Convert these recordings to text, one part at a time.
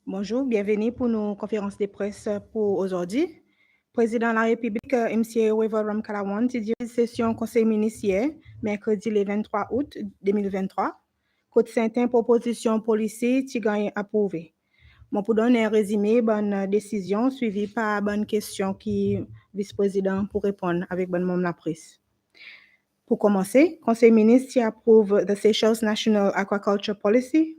Bonjour, bienvenue pour nos conférences de presse pour aujourd'hui. Président de la République, M. Weveram Kalawan, qui dirige session Conseil ministériel, mercredi le 23 août 2023. Côte certaines propositions policières qui gagnent approuvé. Bon, pour donner un résumé, bonne décision suivie par bonne question qui vice-président pour répondre avec bonne membre de la presse. Pour commencer, Conseil ministre qui approuve the Seychelles National Aquaculture Policy.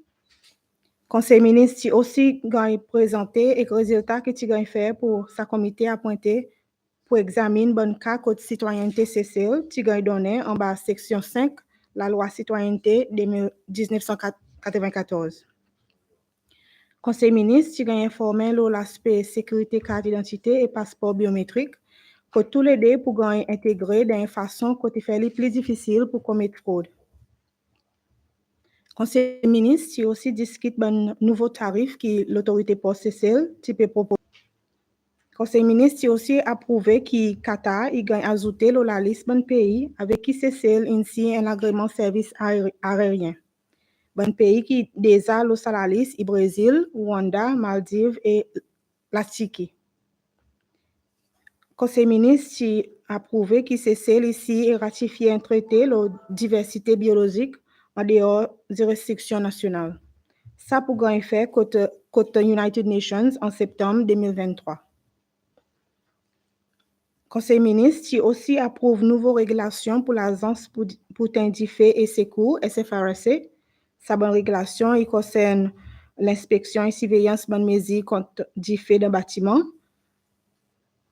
Conseil ministre qui aussi gagne présenté et résultat que tu gagnes faire pour sa comité appointé pour examiner bon cas code citoyenneté CCL qui gagne donné en bas section 5 la loi citoyenneté de 1994. Conseil ministre qui gagne informé l'aspect sécurité carte d'identité et passeport biométrique que tous les deux pour gagner intégrer d'une façon qui fait les plus difficile pour commettre fraude. Conseil ministre qui aussi discute un nouveau tarif que l'autorité post-CCL peut proposer. Conseil ministre qui aussi approuvé que Qatar y gagne ajouté la liste de pays avec qui CCL ainsi un agrément service aérien. Bon pays qui déjà sur la liste, le Brésil, Rwanda, Maldives et la Tchéquie. Conseil ministre qui approuvé que CCL ici et ratifié un traité de diversité biologique en dehors des restrictions nationales. Ça pour gagner fait côté United Nations en septembre 2023. Conseil ministre qui aussi approuve nouvelles régulations pour l'Agence pour t'indiquer et secours, SFRC. Sa bonne régulation, il concerne l'inspection et surveillance bonne mesure contre du fait d'un bâtiment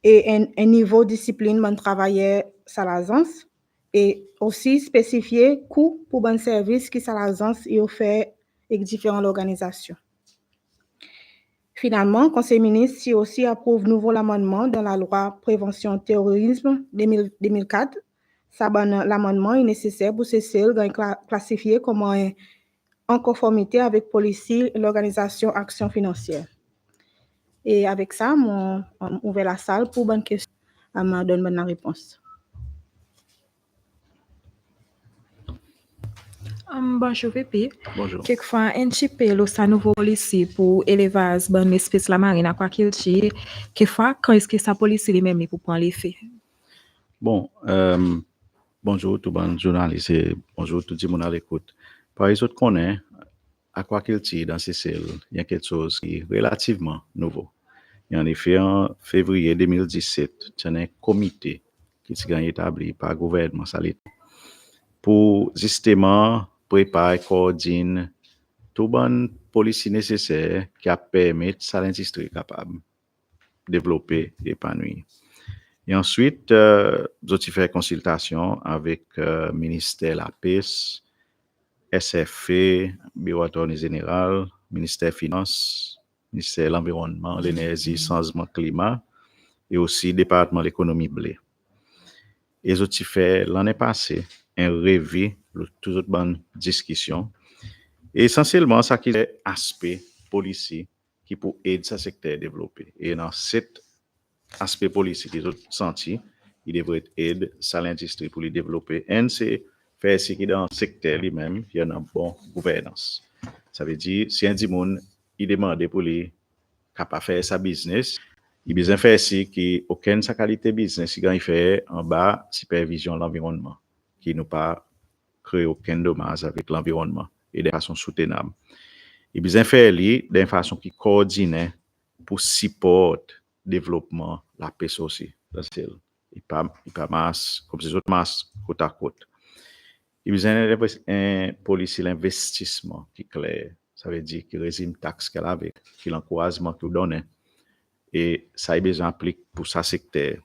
et un niveau de discipline bon travailleur à l'agence et aussi spécifier coût pour bon service qui à l'agence est offert avec différentes organisations. Finalement, le Conseil ministre aussi approuve nouveau l'amendement dans la loi prévention terrorisme 2004. L'amendement est nécessaire pour CCL classifié comme en conformité avec policy et l'organisation action financière. Et avec ça, on ouvre la salle pour bonne question. À me donner bonne réponse. Bonjour, VP. Bonjour. Quelquefois, un chip sa nouveau policy pour élevage bonne espèce la marine aquaculture. Quelquefois, quand est-ce que sa policy lui-même pour prendre l'effet? Bon, bonjour tout le monde journaliste et bonjour tout le monde à l'écoute. Par exemple, qu'on est aquaculture dans CCL, il y a quelque chose qui est relativement nouveau. Et en effet, en février 2017, il y a un comité qui est établi par le gouvernement pour justement préparer, coordonner tout bon policy nécessaire qui a permis à l'industrie capable de développer et épanouir. Et ensuite, j'ai fait consultation avec le ministère de la Paix, SFE, Bureau Attorney Général, ministère des Finances, ministère de l'Environnement, l'Énergie, Changement Climat et aussi département de l'économie blé. Et j'ai fait l'année passée un revue de toutes les bonnes discussions. Et essentiellement, ça qui est aspect policier qui peut aider ce secteur à développer. Et dans cet aspect politique qu'ils ont senti, il devrait aider ça l'industrie pour les développer. Et c'est faire ce qui dans le secteur lui-même, il y a une bonne gouvernance. Ça veut dire, si un monde il demande pour lui capable faire sa business, il besoin faire ce qui aucune sa qualité business il fait en bas supervision de l'environnement, qui ne pas créer aucun dommage avec l'environnement et de façon soutenable. Il besoin faire lui d'une façon qui coordonne pour supporter développement la paix aussi il pas masse comme ces autres masses côte à côte. Il besoin un policy l'investissement qui clair, ça veut dire que régime taxe qu'elle avec qui l'encouragement que donne et ça il besoin applique pour sa secteur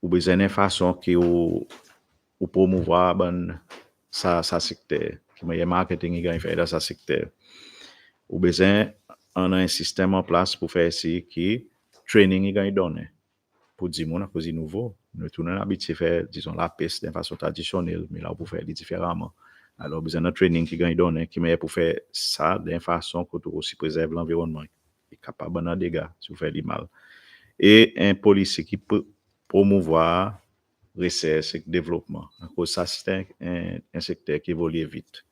ou besoin d'une façon qui ou promouvoir sa secteur qui meilleur marketing il gagne faire dans sa secteur ou besoin on a un système en place pour faire ci qui training il gagne donner pour dire mon cause nouveau nous tournons l'habitude faire disons la pêche de façon traditionnelle mais là pour faire différemment alors besoin de training qui gagne donner qui meilleur pour faire ça d'une façon que tout aussi préserve l'environnement et capable de dégâts si vous faites du mal et un policier qui peut promouvoir recherche et développement à cause ça c'est un secteur qui évolue vite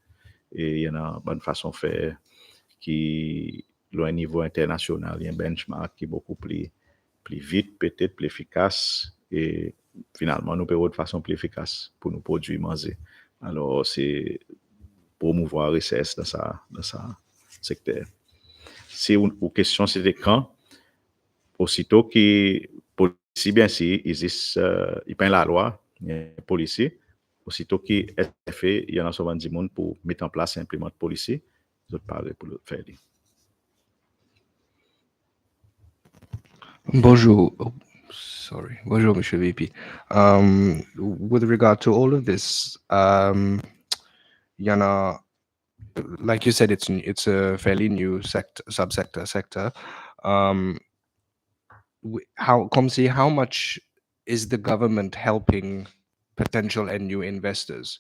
et il y en a une bonne façon de faire qui un niveau international, il y a un benchmark qui est beaucoup plus vite, peut-être plus efficace, et finalement, nous pouvons de façon plus efficace pour nous produire manger. Alors, c'est promouvoir la recherche dans ça secteur. Si une question c'était quand, aussitôt que policier, bien sûr, il peint la loi, il y a un policier, aussitôt qu'il est fait, il y en a souvent du monde pour mettre en place un implément de policier, ils ont parlé pour le faire. Bonjour. Oh, sorry. Bonjour, Mr. VP. With regard to all of this, Yana, like you said, it's a fairly new sector. How much is the government helping potential and new investors?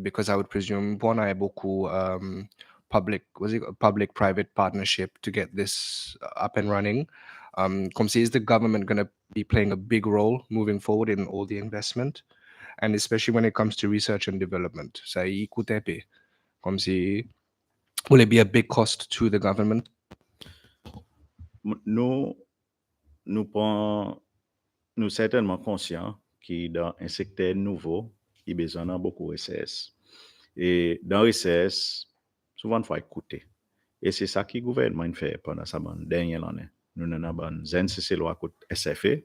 Because I would presume Bona beaucoup public-private partnership to get this up and running. Is the government going to be playing a big role moving forward in all the investment, and especially when it comes to research and development? Will it be a big cost to the government? Nous certainement conscients que dans un secteur nouveau, il y a besoin de beaucoup de recherche. Et dans la recherche, souvent, il faut écouter. Et c'est ça que le gouvernement fait pendant sa dernière année. Nous avons une ZNCC loi SFE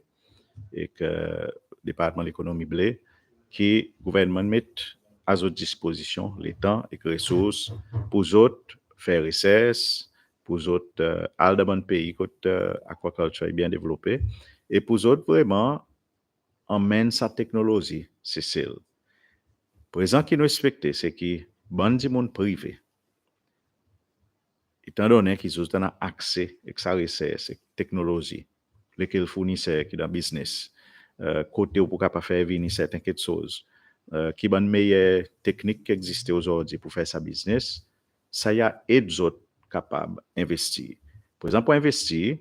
et que le département de l'économie blé, qui le gouvernement met à votre disposition les temps et les ressources pour autres faire recherche, pour autres aller dans un pays où l'aquaculture est bien développée et pour autres vraiment emmène sa technologie, c'est celle. Par exemple, qui nous respecte, c'est que bon du monde privé, étant donné qu'ils ont accès à sa recherche, technologie, lesquels fournisseurs qui dans business, côté ou pour capable faire venir certaines choses, qui ont une meilleure technique qui existe aujourd'hui pour faire sa business, ça y a aide les autres capables d'investir. Par exemple, pour investir,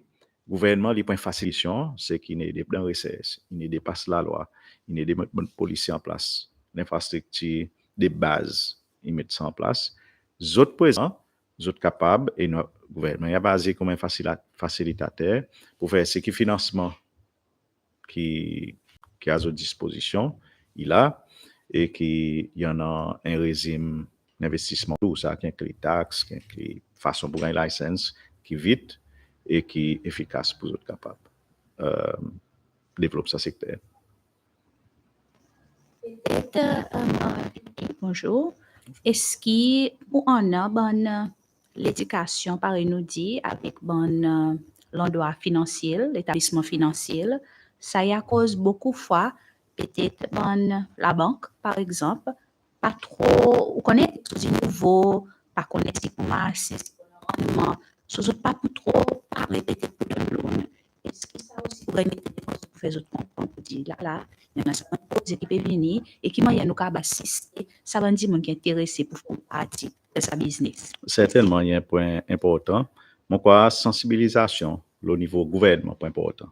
le gouvernement lui prend facilitation, c'est qu'il n'est pas dans la recherche, il ne dépasse la loi, il ne met pas de police en place, l'infrastructure de base, il met ça en place. Les autres présents, les autres capables, et le gouvernement est basé comme un facilitateur pour faire ce qui financement qui a à sa disposition, il a, et qu'il y en a un régime d'investissement, tout ça, qui inclut taxes, qui inclut façon pour gagner licence, qui est vite et qui est efficace pour les autres capables développer ce secteur. Bonjour. Est-ce qu'on a bonne l'éducation, par nous dit, avec bon l'endroit financier, l'établissement financier, ça y a cause beaucoup de fois, peut-être bonne la banque, par exemple, pas trop, on connaît du nouveau, pas connaître si pour marcher, si pour rendement, ce pas pour trop parler peut-être pour de l'eau. Est-ce que ça aussi pourrait mettre des choses pour faire autres points pour dire là, il y en a certaines choses qui peuvent venir et qui m'ont nous assister, ça va dire qui est intéressé pour partir de sa business. Certainement, il y a un point important. Mon quoi, sensibilisation, au niveau gouvernement, point important.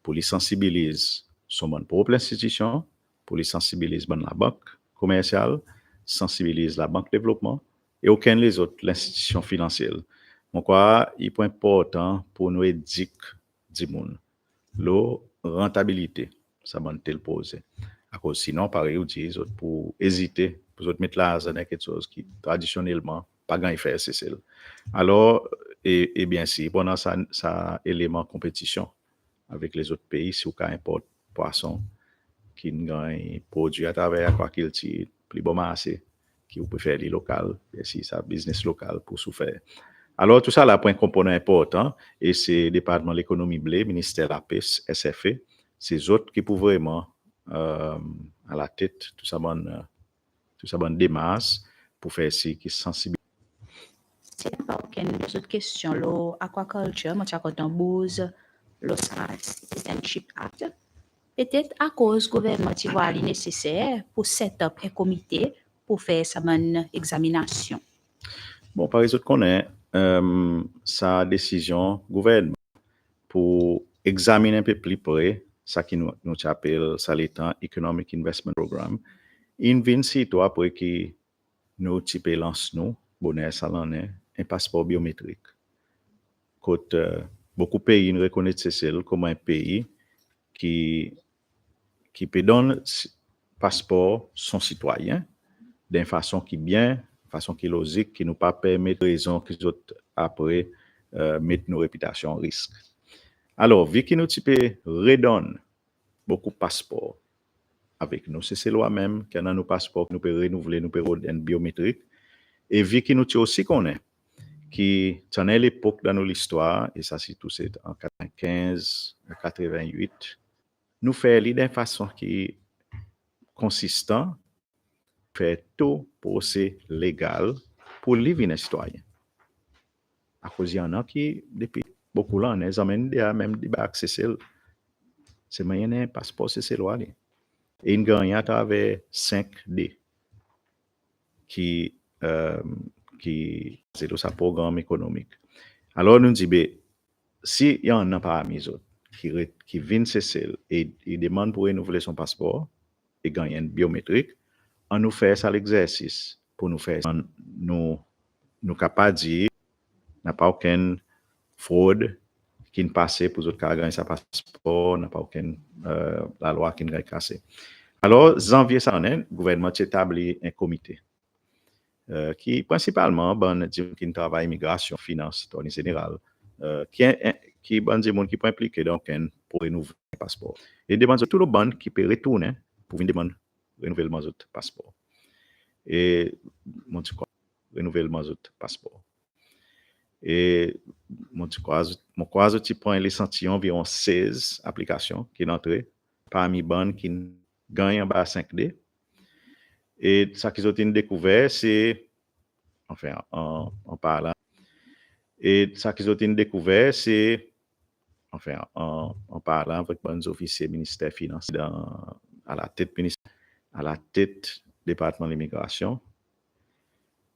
Pour les sensibiliser son propre institution, pour les sensibiliser la banque commerciale, sensibiliser la banque de développement et aucun des autres l'institution financière. Mon quoi, il est point important pour nous éduquer du monde. La rentabilité, ça va nous poser. À cause sinon, pareil, on dit pour hésiter, pour mettre l'argent dans quelque chose qui traditionnellement pas grand effet, c'est celle. Alors, et bien si pendant ça élément compétition avec les autres pays, si vous importe poisson qui gagne produit à travers aquaculture plus bon marché, qui vous préfère les local, et si ça business local pour souffrir. Alors, tout ça, là, un component important, et c'est le département de l'économie blé, ministère de la pêche, SFE, c'est eux autres qui peuvent vraiment, à la tête, tout ça, bonne démarche pour faire ce qui sensibilise. C'est pas aucune autre question, l'aquaculture, moi, j'ai quand on bouge, le Citizenship Act, peut-être à cause du gouvernement qui voit les nécessaire pour set up un comité pour faire sa bonne examination. Bon, par exemple, qu'on ait sa décision gouvernement pour examiner un peu plus près ça qui nous appelle ça l'état Economic Investment Program. Il vient sitôt après que nous type lance nous bonnet ça l'année un passeport biométrique. beaucoup de pays ne reconnaissent Seychelles comme un pays qui peut donner passeport son citoyen d'une façon qui bien, façon qui logique, qui nous pas permettre raison qu'ils autres après mettre nos réputations en risque. Alors, vu que nous type redonne beaucoup de passeports avec nous, c'est loi même qu'il y a nos passeports que nous pouvons renouveler, nous pouvons rendre biométrique. Et vu que nous aussi connaît qui tenait l'époque dans l'histoire, et ça c'est tout c'est en 95, 88, nous faisons d'une façon qui est consistante, faire tout procès légal pour vivre un citoyen. À cause il y en a qui, depuis beaucoup là, on amène même des accès. C'est moyen un passeport, c'est loi. Et une gagne à travers 5D qui c'est un programme économique. Alors nous disons, si il y en a parmi eux qui viennent cesser et demandent pour renouveler son passeport et gagner un biométrique, on nous fait ça l'exercice pour nous faire nous capables de dire n'a pas aucune fraude qui ne passe pour autres cas gagner sa passeport, n'a pas aucune la loi qui ne gagne cassé. Alors janvier ça le gouvernement établit un comité qui principalement qui travaille immigration, finance, en général, qui bon des monde qui peut impliquer donc pour renouveler le passeport. Et demande tout le monde qui peut retourner pour venir demander renouvellement de passeport. Et mon tu renouvellement de passeport. Et mon tu prend l'échantillon environ 16 applications qui sont entrées parmi bonnes qui gagnent en bas 5D. Et ça qu'ils ont découvert, c'est, enfin, en parlant, et ça qu'ils ont découvert, c'est, enfin, en parlant avec les officiers ministère des Finances, à la tête département de l'immigration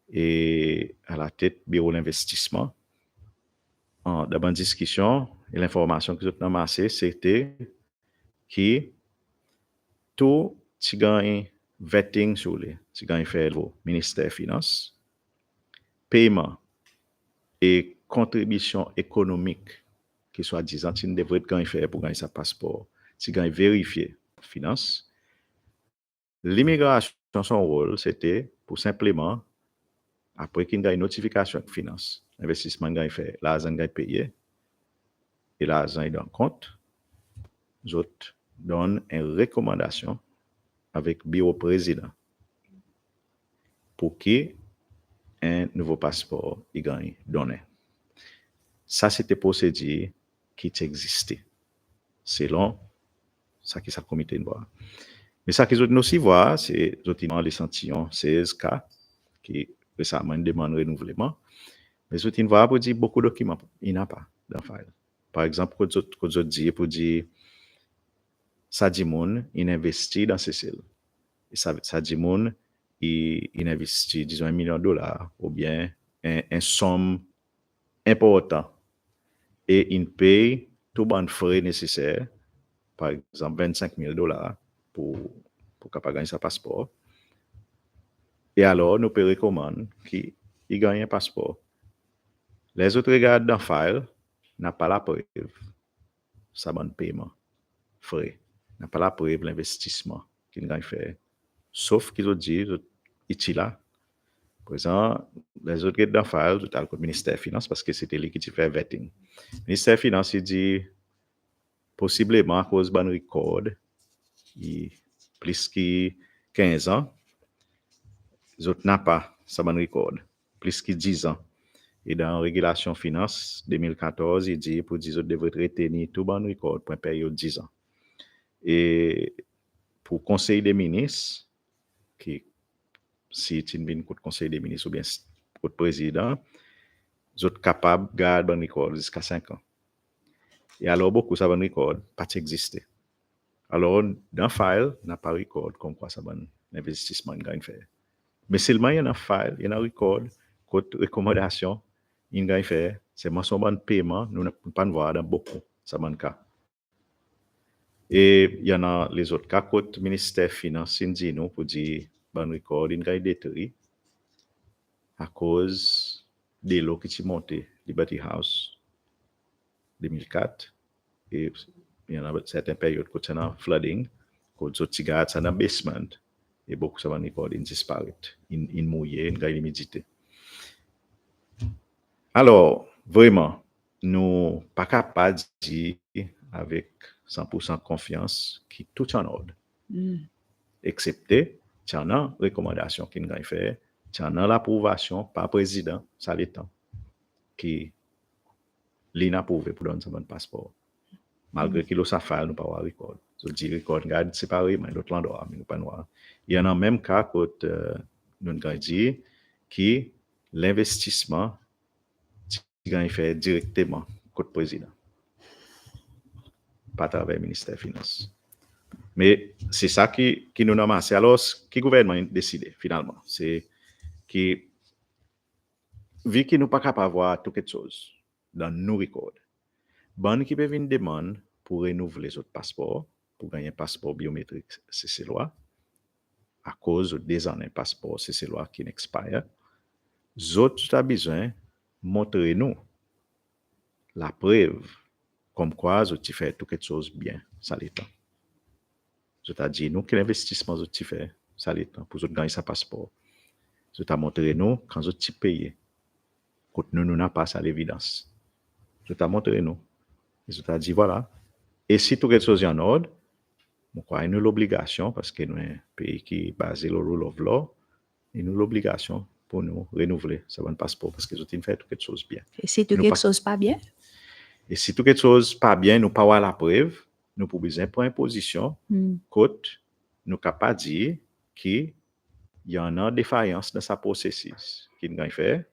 et à la tête bureau d'investissement. Dans la discussion, et l'information qu'ils ont amassée, c'était que tout ce qui vetting sur les, ce qui fait le ministère des Finances, paiement et contribution économique qui soit disant qu'il devrait être fait pour gagner sa passeport, si gagne vérifier finance. L'immigration, son rôle, c'était pour simplement, après qu'il y a une notification de finance, investissement gagne fait, l'argent gagne payé, et l'argent est dans le compte, nous donne une recommandation avec le bureau président pour qu'il un nouveau passeport il gagne donné. Ça, c'était procédure qui existait selon ça qui est comité de voir. Mais ça qu'ils ont aussi voir, c'est l'échantillon 16 cas qui récemment demande renouvellement. Mais ils ont voir pour dire beaucoup de documents, il n'y a pas dans le file. Par exemple, quand ils ont dit pour dire ça dit moun, il investit dans ces cellules. Et ça dit moun, il investit, disons, $1 million ou bien un somme important. Et il paye tout les frais nécessaires, par exemple $25,000 pour gagner sa passeport. Et alors, nous pouvons recommander qu'il gagne un passeport. Les autres regardent dans le file, n'a pas la preuve, ça bon paiement, frais, n'a pas la preuve de l'investissement qu'il gagne fait. Sauf qu'ils ont dit, il là. Par exemple, les autres regardent dans le file, tout à le ministère des Finances, parce que c'était lui qui fait vetting. Le ministère des Finances, il dit, possiblement à cause d'un record, plus que 15 ans, les autres n'ont pas ça bon record, plus que 10 ans. Et dans la régulation finance 2014, il dit pour 10 autres devraient retenir tout bon record pour une période de 10 ans. Et pour le Conseil des ministres, qui si tu viens pour le Conseil des ministres ou bien pour le président, ils sont capables de garder bon record jusqu'à 5 ans. Et alors, beaucoup ça bon record pas exister. Alors, dans le file, il n'y a pas de record comme quoi ça bon investissement gagne fait. Mais seulement il y a un file, il y a un record, côté recommandation, il gagne fait, c'est mention bon paiement, nous ne pouvons pas voir dans beaucoup, ça bon cas. Et il y en a les autres cas, côté ministère des Finances, il dit nous pour dire bon record, il gagne détruit à cause des lots qui sont montés, Liberty House, 2004, et il y en a certaines périodes quand c'est un flooding, quand les petits gars sont dans le basement, et beaucoup ça va recorder, ils disparaissent, ils mouillent, ils gagnent l'humidité. Alors, vraiment, nous pas capables de dire avec 100% confiance qui tout est en ordre. Excepté, il y en a recommandation qui nous a fait, il y en a l'approbation par président, ça l'étant, qui l'inapprouvé pour donner un passeport. Malgré qu'il a fait, nous pas avoir record. Je dis record, garde séparé, mais l'autre l'endroit, mais nous pas noir. Il y en a même cas que nous avons dit que l'investissement est fait directement contre le président, pas à travers le ministère des Finances. Mais c'est ça qui nous a massé. Alors, ce que le gouvernement a décidé, finalement, c'est que, vu qu'il nous pas capable d'avoir tout quelque chose dans nos records, bon qui peut venir demande pour renouveler les autres passeports, pour gagner un passeport biométrique, c'est loi, à cause de 2 ans un passeport, c'est loi qui expire. Les autres ont besoin de montrer nous la preuve comme quoi ils ont fait tout quelque chose bien, ça l'état. C'est-à-dire, nous, quel investissement vous avez fait, ça l'état, pour vous gagner ce passeport. Vous avez montré nous quand vous avez payé, quand nous n'avons pas ça l'évidence. Vous avez montré nous. Vous avez dit, voilà. Et si tout quelque chose est en ordre, nous avons l'obligation, parce que nous sommes un pays qui est basé sur le rule of law, et nous avons l'obligation pour nous renouveler ce passeport, parce que vous avez fait tout quelque chose bien. Et si tout quelque chose pas bien? Et si tout quelque chose pas bien, nous pas avoir la preuve, nous pouvons besoin prendre une position, côté, nous capables de dire qu'il y en a défaillance dans sa processus qu'il nous a fait.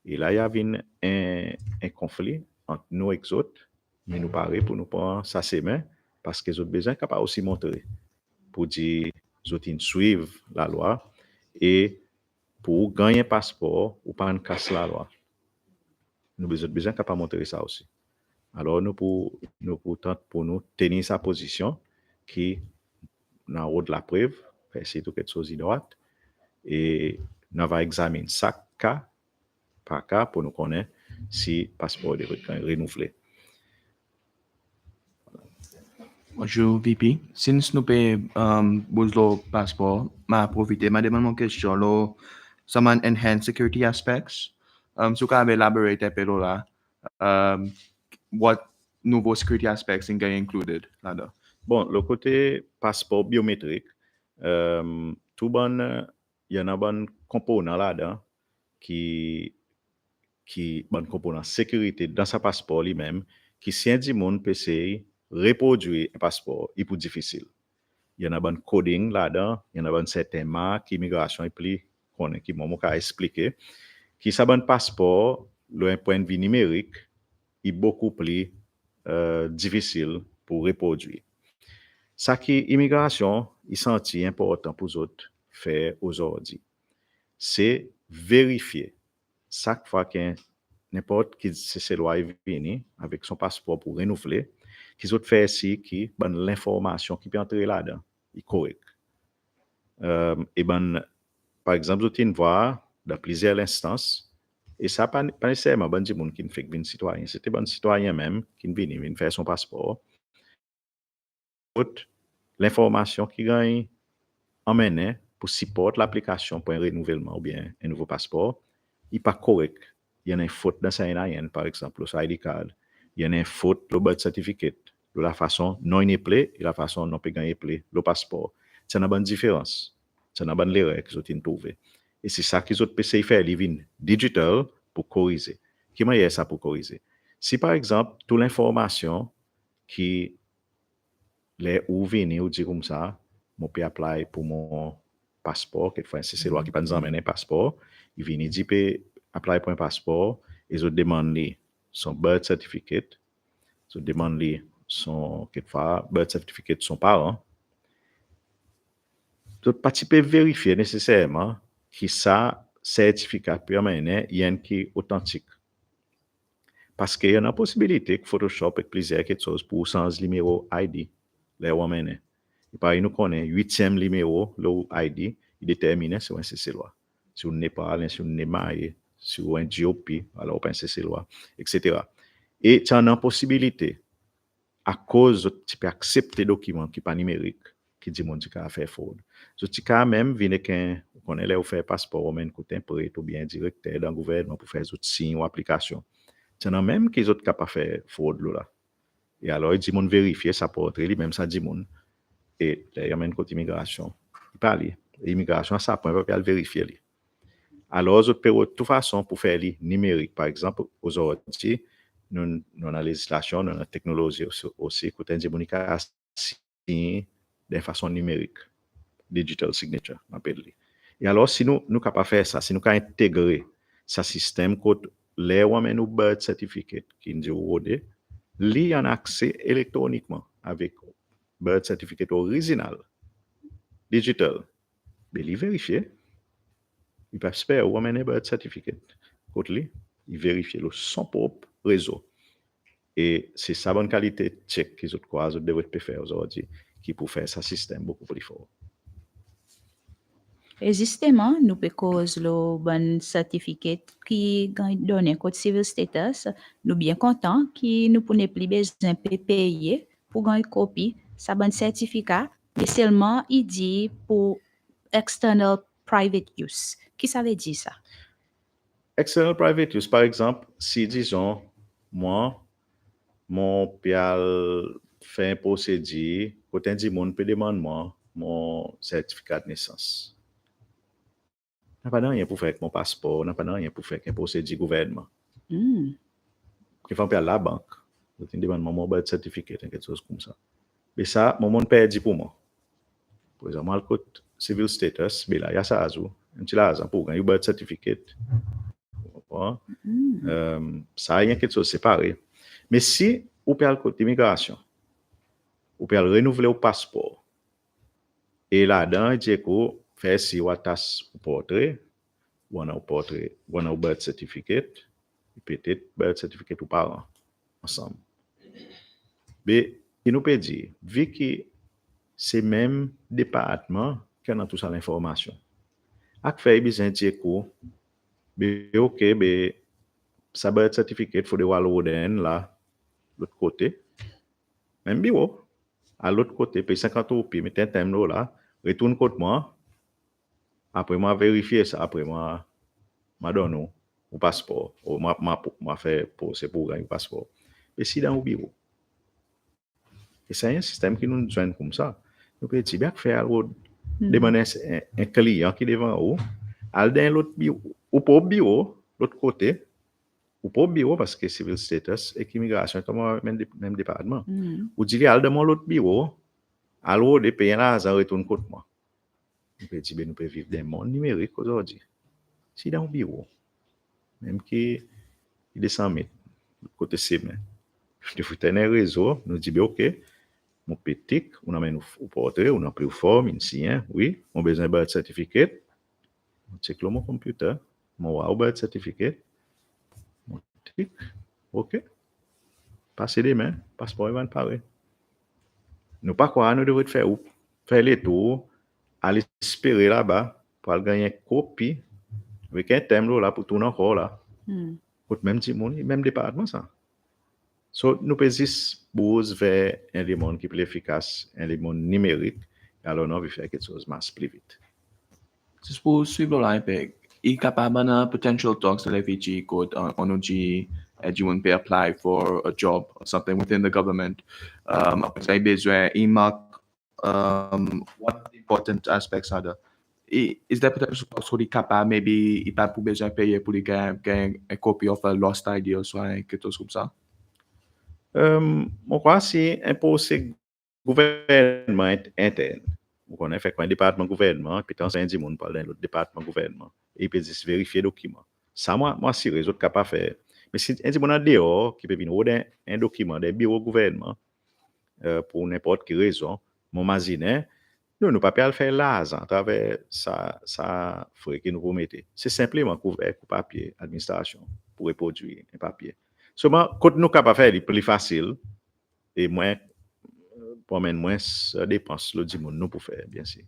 Et là, il y avait un conflit entre nous et les autres, mais nous parlons pour nous prendre ça c'est main, parce que les autres besoin capables aussi montrer pour dire les autres suivent la loi et pour gagner un passeport ou pas casser la loi. Nous besoin capables montrer ça aussi. Alors, nous pour nous tenir sa position qui dans haut de la preuve, c'est tout quelque chose de droite, et nous allons examiner chaque cas par cas pour nous connaître si le passeport est renouvelé. Bonjour, VP. Since nous payons le passeport, je profite de demander une question. Là, some enhanced security aspects. So, can you elaborate un peu là? What nouveaux security aspects sont included là-dedans? Bon, le côté passeport biométrique, tout bon, il y en a bon component là-dedans qui bon component sécurité dans sa passeport lui-même, qui si un dit monde peut essayer reproduire un passeport, il est plus difficile. Il y en a bon coding là-dedans, il y en a bon certains marques immigration et puis qui m'ont expliqué qui ça bon passeport, le point de vue numérique, est beaucoup plus difficile pour reproduire. Ça qui immigration, il senti important pour les autres faire aujourd'hui, c'est vérifier chaque fois qu'un n'importe qui c'est loi vient avec son passeport pour renouveler, qu'ils autres fait ici qui ben l'information qui peut entrer là-dedans est correcte. Et ben par exemple, vous une voir dans plusieurs instances et ça pas nécessairement ben du monde qui ne fait que citoyen, c'était ben citoyen même qui vient faire son passeport. L'information qui gagne emmené pour supporter l'application pour un renouvellement ou bien un nouveau passeport, il n'est pas correct. Il y a une faute dans sa NIN, par exemple, le ID card. Il y a une faute dans le birth certificate, de la façon non inépelée et la façon non peut gagner le passeport. C'est une bonne différence. C'est une bonne erreur qu'ils ont trouvée. Et c'est ça qu'ils ont essayé de faire, living digital pour corriger. Comment il y a ça pour corriger? Si par exemple, toute l'information qui les ou venir ou dire comme ça, je peux apply pour mon passeport, quelquefois c'est loi qui pas nous emmène un passeport, il vient dire peut apply pour un passeport, ils ont demandé son birth certificate, ils ont demandé son quelquefois birth certificate de son parent. Donc pas tu peux vérifier nécessairement que ça certificat permanent il y a un qui est authentique. Parce qu'il y a une possibilité que Photoshop ait plusieurs quelque chose pour sans numéro ID les hommes. Et par nous connaît 8e numéro le ID, il détermine si on c'est loi. Si on n'est pas si on n'est marié, si on est GOP, alors on pense c'est loi, etc. Et tu as une possibilité, à cause tu peux accepter document qui pas numérique, qui dit mon tu peux faire fraude. So, tu peux même venir qu'un, on est là ou faire passeport, ou même côté prêt ou bien directeur dans le gouvernement pour faire des signes ou applications. Tu as même qui autres capables faire fraude là. Et alors, il dit mon vérifier ça pour entrer, même ça dit mon. Et là, il y a même côté immigration. Il parle. L'immigration, ça point pas vérifier. Alors, de toute façon, pour faire les numérique, par exemple, aujourd'hui, nous avons la législation, nous avons la technologie aussi, côté de communication de façon numérique, digital signature, on appelle. Et alors, si nous sommes capables de faire ça, si nous pouvons intégrer ce système, les women ou birth certificate, qui nous dit, il y a un accès électroniquement avec birth certificate original, digital, mais il vérifier. Il peut faire un birth certificate. Il vérifie son propre réseau. Et c'est sa bonne qualité check qu'ils devraient faire aujourd'hui qui peut faire ce système beaucoup plus fort. Et justement, nous pouvons cause le bon certificat qui donne un code civil status. Nous bien contents que nous pouvons plus besoin de payer pour gagner une copie, ça bon certificat, mais seulement il dit pour external private use. Qui ça veut dire ça? External private use, par exemple, si disons, moi, mon pial fait un procédé, côté du monde peut demander moi mon certificat de naissance. N'a pas rien pour faire avec mon passeport, n'a pas rien pour faire avec un procédé gouvernement. Hmm. Qui fait à la banque, je demande mon birth certificate, quelque chose comme ça. Mais ça, mon monde perdu pour moi. Par exemple, le code civil status, mais là, il y a ça, un petit là, pour gagner birth certificate. Ça, il y a quelque chose séparé. Mais si vous payez le code d'immigration, vous payez renouveler le passeport, et là-dedans, il dit que faire si vous avez un portrait, ou un birth certificate, peut-être birth certificate ou parents, ensemble. Mais, il nous peut dire, vu que c'est même département qui a tout ça l'information, à faire besoin de dire que, mais ok, mais ça birth certificate, il faut devoir le là, l'autre côté, même bureau, à l'autre côté, paye 50 euros, puis mettez un thème là, retourne contre moi, après moi vérifier ça, après moi donne au passeport, ou moi fait pour c'est pour gagner le passeport. Et si dans le bureau. Et c'est un système qui nous joint comme ça. Nous pouvons bien faire demander un client qui est devant vous, aller dans l'autre bureau, ou pas au bureau, l'autre côté, ou pas au bureau parce que civil status et immigration, comme même département. Ou dire, aller dans l'autre bureau, alors des pays là, ça retourne contre moi. Nous pouvons vivre dans le monde numérique aujourd'hui. Si dans le bureau, même qui est 100 mètres, côté semaine, nous faisons un réseau, nous disons, OK, mon petit, on amène au portrait, on a pris forme, une signe, oui, on a besoin de birth certificate, on check mon computer, mon birth certificate, mon tic, OK, passez des mains, passeport, il va apparaître. Nous pas quoi, nous devons faire les tours, aller espérer là-bas, pour gagner une copie, avec un thème là, pour tourner encore là. Pour même même département ça. So, nous pouvons vers un élément qui est plus efficace, un élément numérique, et alors nous pouvons faire quelque chose de plus vite. Just pour suivre la impact, il capable na potential talks that FEG could on anyone pay apply for a job or something within the government. Say besoin what important aspects are there? Is there potential talks for the capable maybe il pas pour besoin payer pour les gagner a copy of a lost ID ou soit quelque chose comme ça? Moi, crois c'est un procès gouvernement interne. On a fait un département gouvernement, puis quand c'est un dit, on parle d'un autre département gouvernement. Et puis, il vérifier les documents. Ça, moi, si les autres capables de faire. Mais si un dit, on a dehors, qui peut venir un document d'un bureau gouvernement, pour n'importe quelle raison, mon mazine, nous pas le faire là, à travers ça, frais que nous mettez. C'est simplement couvert pour papier, administration, pour reproduire un papier. Seulement, quand nous capables de faire, c'est plus facile et moins, pour moins dépenses, le dimanche, nous pour faire, bien sûr.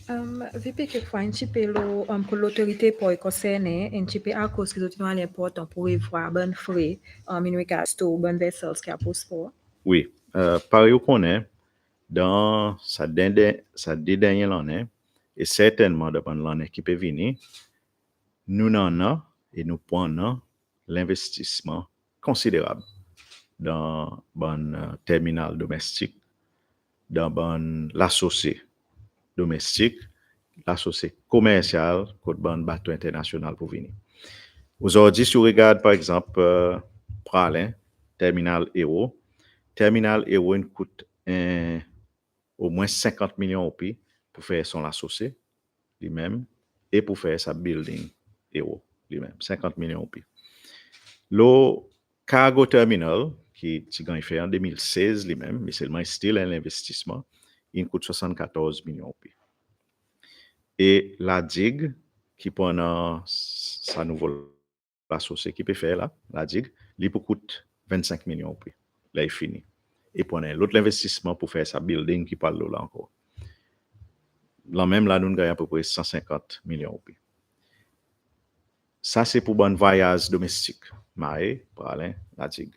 VP quelquefois un petit peu pour l'autorité pour les concernés, un petit peu à cause que c'est vraiment important pour voir bonne frais in regards to bonne vessels qui a pour sport. Oui, par yo connaît dans sa dernière l'année et certainement dans l'année qui peut venir, nous n'en a et nous prenons l'investissement considérable dans bon terminal domestique, dans bon l'associé domestique, l'associé commercial, côté bon bateau international pour venir. Aujourd'hui, si on regarde par exemple Pralin, terminal Euro, il coûte au moins 50 millions au pays pour faire son associé lui-même et pour faire sa building Euro lui-même, 50 millions au pays. Le cargo terminal, qui a fait en 2016 lui-même, mais seulement still un investissement, il coûte 74 millions au pays. Et la digue, qui pendant sa nouvelle associé qui peut faire là, la digue, il coûte 25 millions au pays. Là, il finit. Et pendant l'autre investissement pour faire sa building qui parle là encore. Là même, là, nous gagnons à peu près 150 millions au pays. Ça, c'est pour bon voyage domestique. Maé, Pralin, la digue.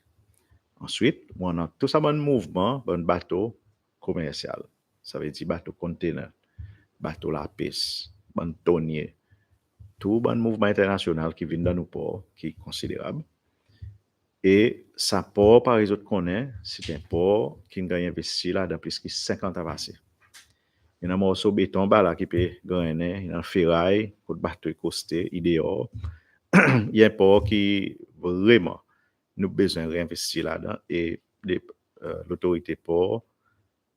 Ensuite, on a tout ça bon mouvement, bon bateau commercial. Ça veut dire bateau container, bateau la pêche, bon tonnier. Tout bon mouvement international qui vient dans nos ports, qui est considérable. Et ça port, par exemple, qu'on est, c'est un port qui a investi là dans plus de 50 ans passé. Il y a un morceau de béton là qui peut gagner, il y a un ferraille, pour le bateau costé, idéal. Il y a un port qui vraiment nous besoin réinvestir là-dedans et l'autorité port,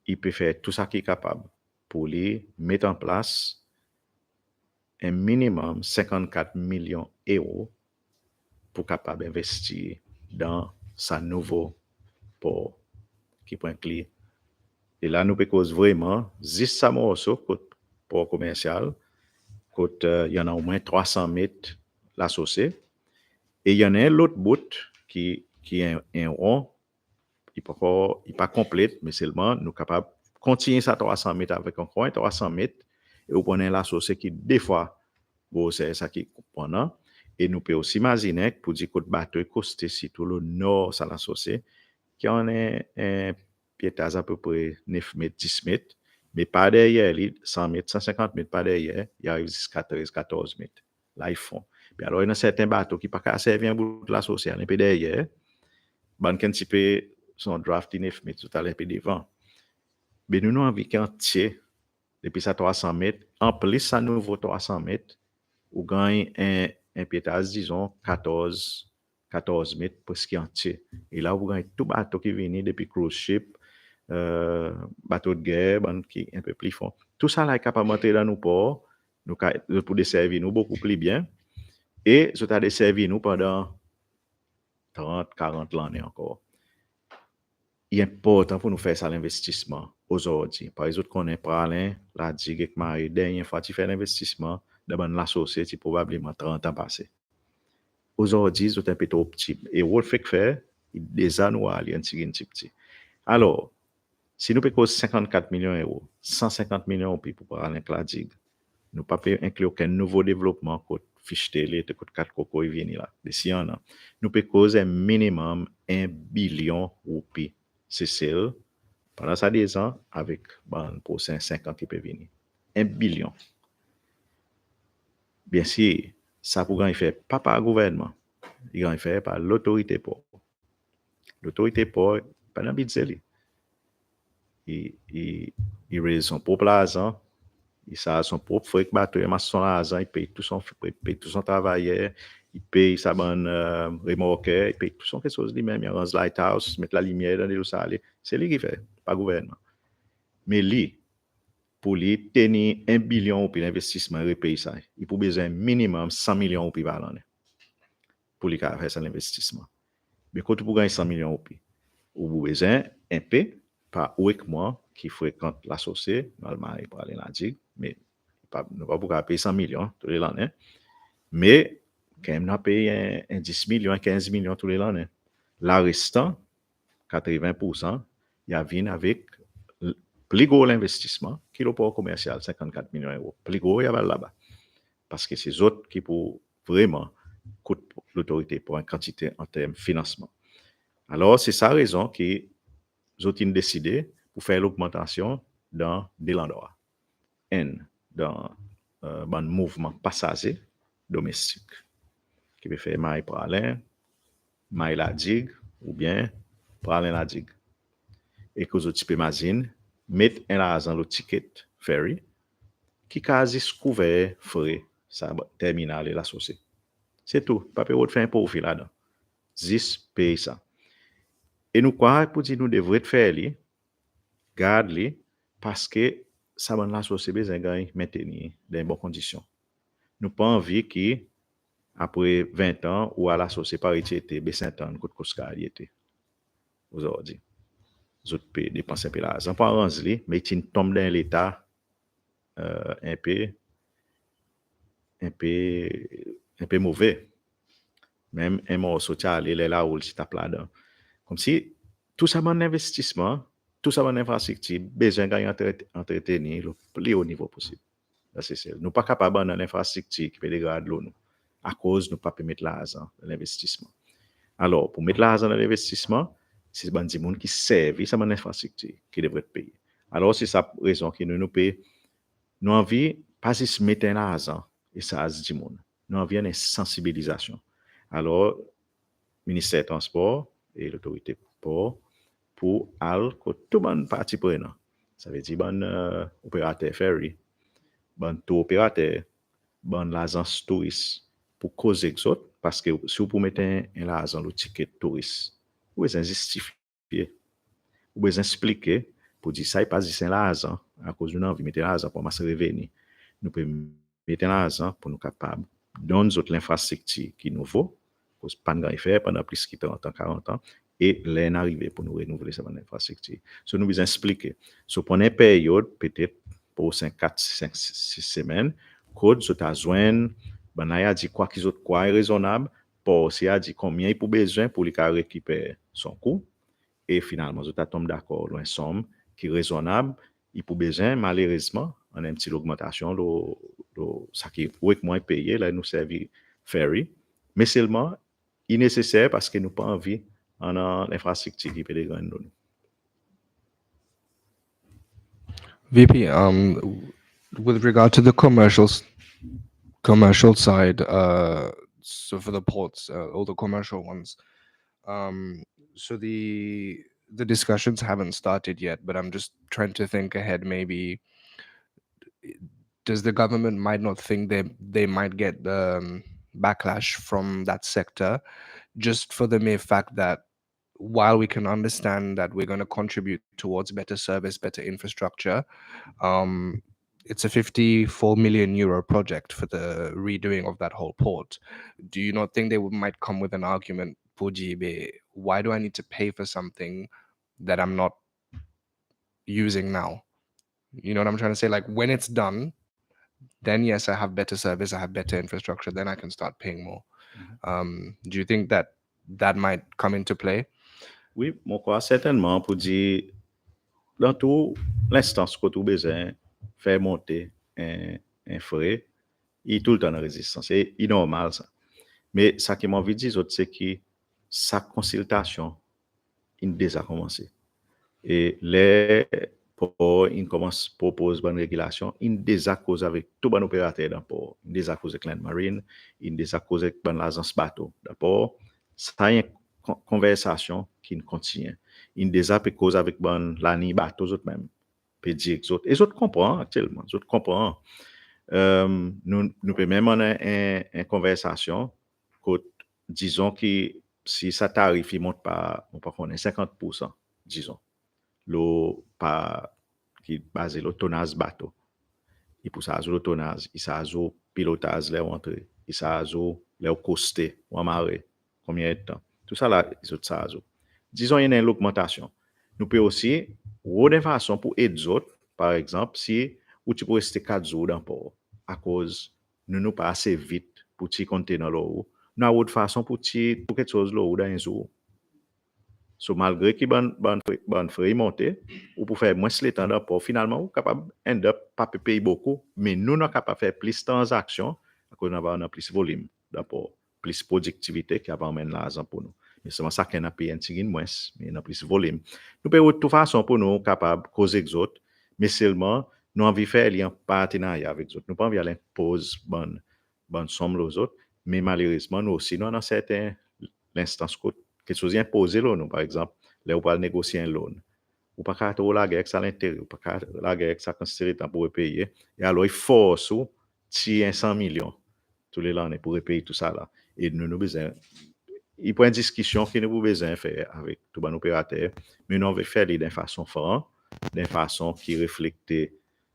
il peut faire tout ça qui est capable pour lui mettre en place un minimum 54 millions d'euros pour capable investir dans sa nouveau port qui prend clé. Et là, nous pouvons vraiment, juste ça morceau, port commercial, il y en a au moins 300 mètres l'associé. Et il y en a l'autre bout qui est un rond, il n'est pas complet, mais seulement nous sommes capables de continuer ça 300 mètres avec encore un 300 mètres. Et vous prenez l'associé qui, des fois, c'est ça qui est pendant. Et nous pouvons aussi imaginer pour dire que le bateau est costé si tout le nord, ça l'associé, qui en est un piétage à peu près 9 mètres, 10 mètres, mais pas derrière, 100 mètres, 150 mètres, pas derrière, il arrive jusqu'à 13, 14 mètres. Là, ils font. Puis alors, il y a certains bateaux qui ne peuvent pas servir un bout de la sociale, un peu derrière, ban un petit peu son draft 9 mètres, tout à l'heure, un peu devant. Mais nous, nous avons vu entier, depuis ça 300 mètres, en plus, ça nouveau 300 mètres, ou gagne un piétage, disons, 14 mètres, presque entier. Et là, vous gagnez tout bateau qui vient depuis cruise ship, bateau de guerre, qui est un peu plus fort. Tout ça là est capable de monter dans nos ports, pour desservir nous beaucoup plus bien. Et ça a desservi nous pendant 30, 40 l'année encore. Il est important pour nous faire ça l'investissement aujourd'hui. Par exemple, qu'on est Pralin, la digue avec Marie, dernière fois tu fais l'investissement, dans la société, probablement 30 ans passés. Aujourd'hui, c'est un peu trop petit. Et what fait faire, des annuels, il y a un petit. Alors, si nous payons 54 millions d'euros, 150 millions pour Pralin avec la digue, nous ne pouvons pas inclure aucun nouveau développement côté fiche télé, côté 4 coco, il vient là. D'ici un an, nous pouvons causer un minimum 1 billion de roupies. C'est celle, pendant ça 10 ans, avec le prochain 5 ans qui peut venir. 1 billion. Bien sûr, ça pourrait faire pas par le gouvernement, il va faire par l'autorité port. L'autorité port, pas dans le budget. Il raise son propre argent. Il a son propre frais de bateau, il a son argent, il paye tout son travailleur, il paye sa bonne remorqueur, il paye tout son quelque chose lui-même, il arrange lighthouse, mettre la lumière dans les salles. C'est lui qui fait, pas le gouvernement. Mais lui, pour lui, tenir 1 billion pour l'investissement, il paye ça. Il faut besoin minimum 100 millions par l'année pour lui faire cet investissement. Mais quand vous gagnez 100 millions, vous avez besoin un peu, pas avec moi, qui fréquente l'associé, normalement, il peut aller dans la digue, mais nous ne pouvons pas payer 100 millions tous les années. Mais quand même, nous payons un 10 millions, 15 millions tous les années. La restant, 80%, il y a vient avec plus gros l'investissement, kilo port commercial 54 millions d'euros, plus gros il y a là-bas. Parce que c'est autres qui pour vraiment coûte l'autorité pour une quantité en termes de financement. Alors, c'est ça la raison que les autres ont décidé pour faire l'augmentation dans des endroits. Dans un mouvement passager domestique qui peut faire maille pour aller, maille la digue ou bien pour aller la digue. Et que vous autres imaginer mettre un argent le ticket ferry qui quasi couvert frais ça terminal et l'associé. C'est tout, pas payé de faire un profit là-dedans. Juste payer ça. Et nous quoi pour dire nous devrions faire li, garde li parce que ça va l'associé besoin gagner maintenir dans bonnes conditions. Nous pas envie que après 20 ans ou à l'associé par été B50 ans coûte était aujourd'hui. Vous autres dépenser un peu l'argent pour arranger mais il tombe dans l'état un peu mauvais. Même un mot social, il est là où il s'est là-dedans. Comme si tout ça, mon investissement, tout ça, mon infrastructure, besoin de gagner entretenir le plus haut niveau possible. Nous ne sommes pas capables d'avoir une infrastructure qui peut dégrader l'eau, à cause de nous pas mettre l'argent dans l'investissement. Alors, pour mettre l'argent dans l'investissement, c'est des gens qui servent à mon infrastructure qui devraient payer. Alors, c'est ça la raison que nous payons. Nous envie pas juste mettre l'argent et ça a dit monde. Nous envie une sensibilisation. Alors, ministère des Transports et l'autorité port pour que tout le monde partie prenant. Ça veut dire bon opérateur ferry, bon tour opérateur, bon l'agence touriste pour causer que autres parce que si vous mettez un l'argent le ticket touriste, vous besoin justifier, vous besoin expliquer pour dire ça il pas dire l'argent à cause d'une envie mettre l'argent pour masser revenir. Nous pouvons mettre l'argent pour nous capables donner l'infrastructure qui nous faut parce que pas de faire pendant plus de 30 ans, 40 ans, et l'année arrivée pour nous renouveler cette infrastructure. So, nous vous expliquer. So, pendant une période, peut-être pour 4, 5, 6 semaines, code, so, t'as joint, ben, a dit quoi qu'ils ont quoi est raisonnable, pour aussi a dit combien il pour besoin pour lui récupérer son coût, et finalement, so, t'as tombé d'accord, une somme qui est raisonnable, il pour besoin, malheureusement, on a une petite augmentation, ça qui est moins payé, là, nous servit ferry, mais seulement, il est nécessaire parce que nous pas envie en l'infrastructure qui peut dégrader nous. VP, with regard to the commercial side, so for the ports, all the commercial ones, so the discussions haven't started yet, but I'm just trying to think ahead. Maybe does the government might not think they might get backlash from that sector, just for the mere fact that while we can understand that we're going to contribute towards better service, better infrastructure, it's a 54 million euro project for the redoing of that whole port. Do you not think they might come with an argument, Pujibe, why do I need to pay for something that I'm not using now? You know what I'm trying to say? Like when it's done, then yes, I have better service, I have better infrastructure, then I can start paying more. Do you think that might come into play? Oui, moi crois certainement pour dire dans tout l'instance que tu besoin faire monter un frais, il tout le temps en résistance. C'est normal ça. Mais ça qui m'a envie de dire c'est que sa consultation il déjà commencé. Et les pour il commence propose bonne régulation, il déjà cause avec tout bon opérateur dans port, il déjà cause avec Land Marine, il déjà cause avec bonne l'agence bateau. D'abord, ça y conversation qui continue. Il déjà peut cause avec bonne l'année bateau autres même. Peut dire que les autres comprennent actuellement, les autres comprennent. Nous peut même avoir une conversation que disons que si ça tarif il monte pas on pas connaît 50%, disons. L'eau pas qui basé le tonnage bateau. Et pour ça le tonnage, il ça pilotage les entrée, il ça les costé ou amarré combien de temps. Tout ça là ils autres ça. Disons il y a une augmentation. Nous peut aussi une façon pour aider autres par exemple si ou tu peux rester 4 jours dans port à cause nous pas assez vite pour ti conteneur l'eau. Nous avons une façon pour quelque chose l'eau dans un jour. So, malgré qu'il bon frais monté, ou pour faire moins le temps d'apport, finalement, ou capable end up pas payer beaucoup, mais nous, nous capable faire plus de transactions, à cause d'avoir plus de volume d'apport, plus de productivité qui va amener l'argent pour nous. Mais c'est ça qu'on a payé un petit peu moins, mais on a plus de volume. Nous payons de toute façon pour nous capables de causer avec les autres, mais seulement, nous avons envie de faire un partenariat avec les autres. Nous pas envie d'aller imposer bonne somme aux autres, mais malheureusement, nous aussi, nous avons certains instances quelque chose imposé là, nous, par exemple, là, on va négocier un loan. Ou pas qu'à la guerre, ça l'intérêt, ou pas qu'à la guerre, ça considère temps pour payer. Et alors, il force ou tirer 100 millions tous les années pour payer tout ça là. Et nous, nous besoin, il y a une discussion que nous avons besoin de faire avec tous les opérateurs, mais nous avons fait d'une façon franche, d'une façon qui reflète les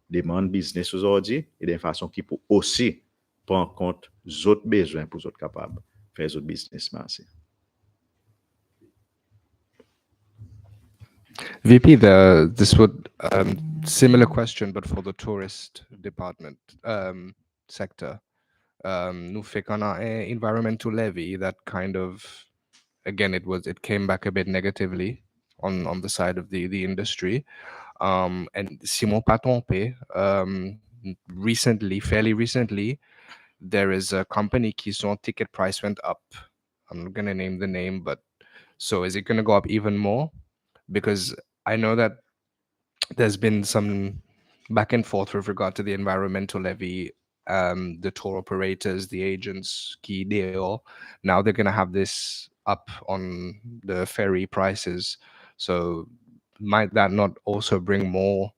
demandes business aujourd'hui et d'une façon qui peut aussi prendre en compte les autres besoins pour les autres capables de faire les autres business marcher. VP, this would similar question, but for the tourist department sector. Nous fait qu'on a an environmental levy that kind of, again, it came back a bit negatively on the side of the industry. And Simon Patompe, fairly recently, there is a company whose ticket price went up. I'm not going to name the name, but so is it going to go up even more? Because I know that there's been some back and forth with regard to the environmental levy, the tour operators, the agents, key deal. Now they're going to have this up on the ferry prices. So might that not also bring more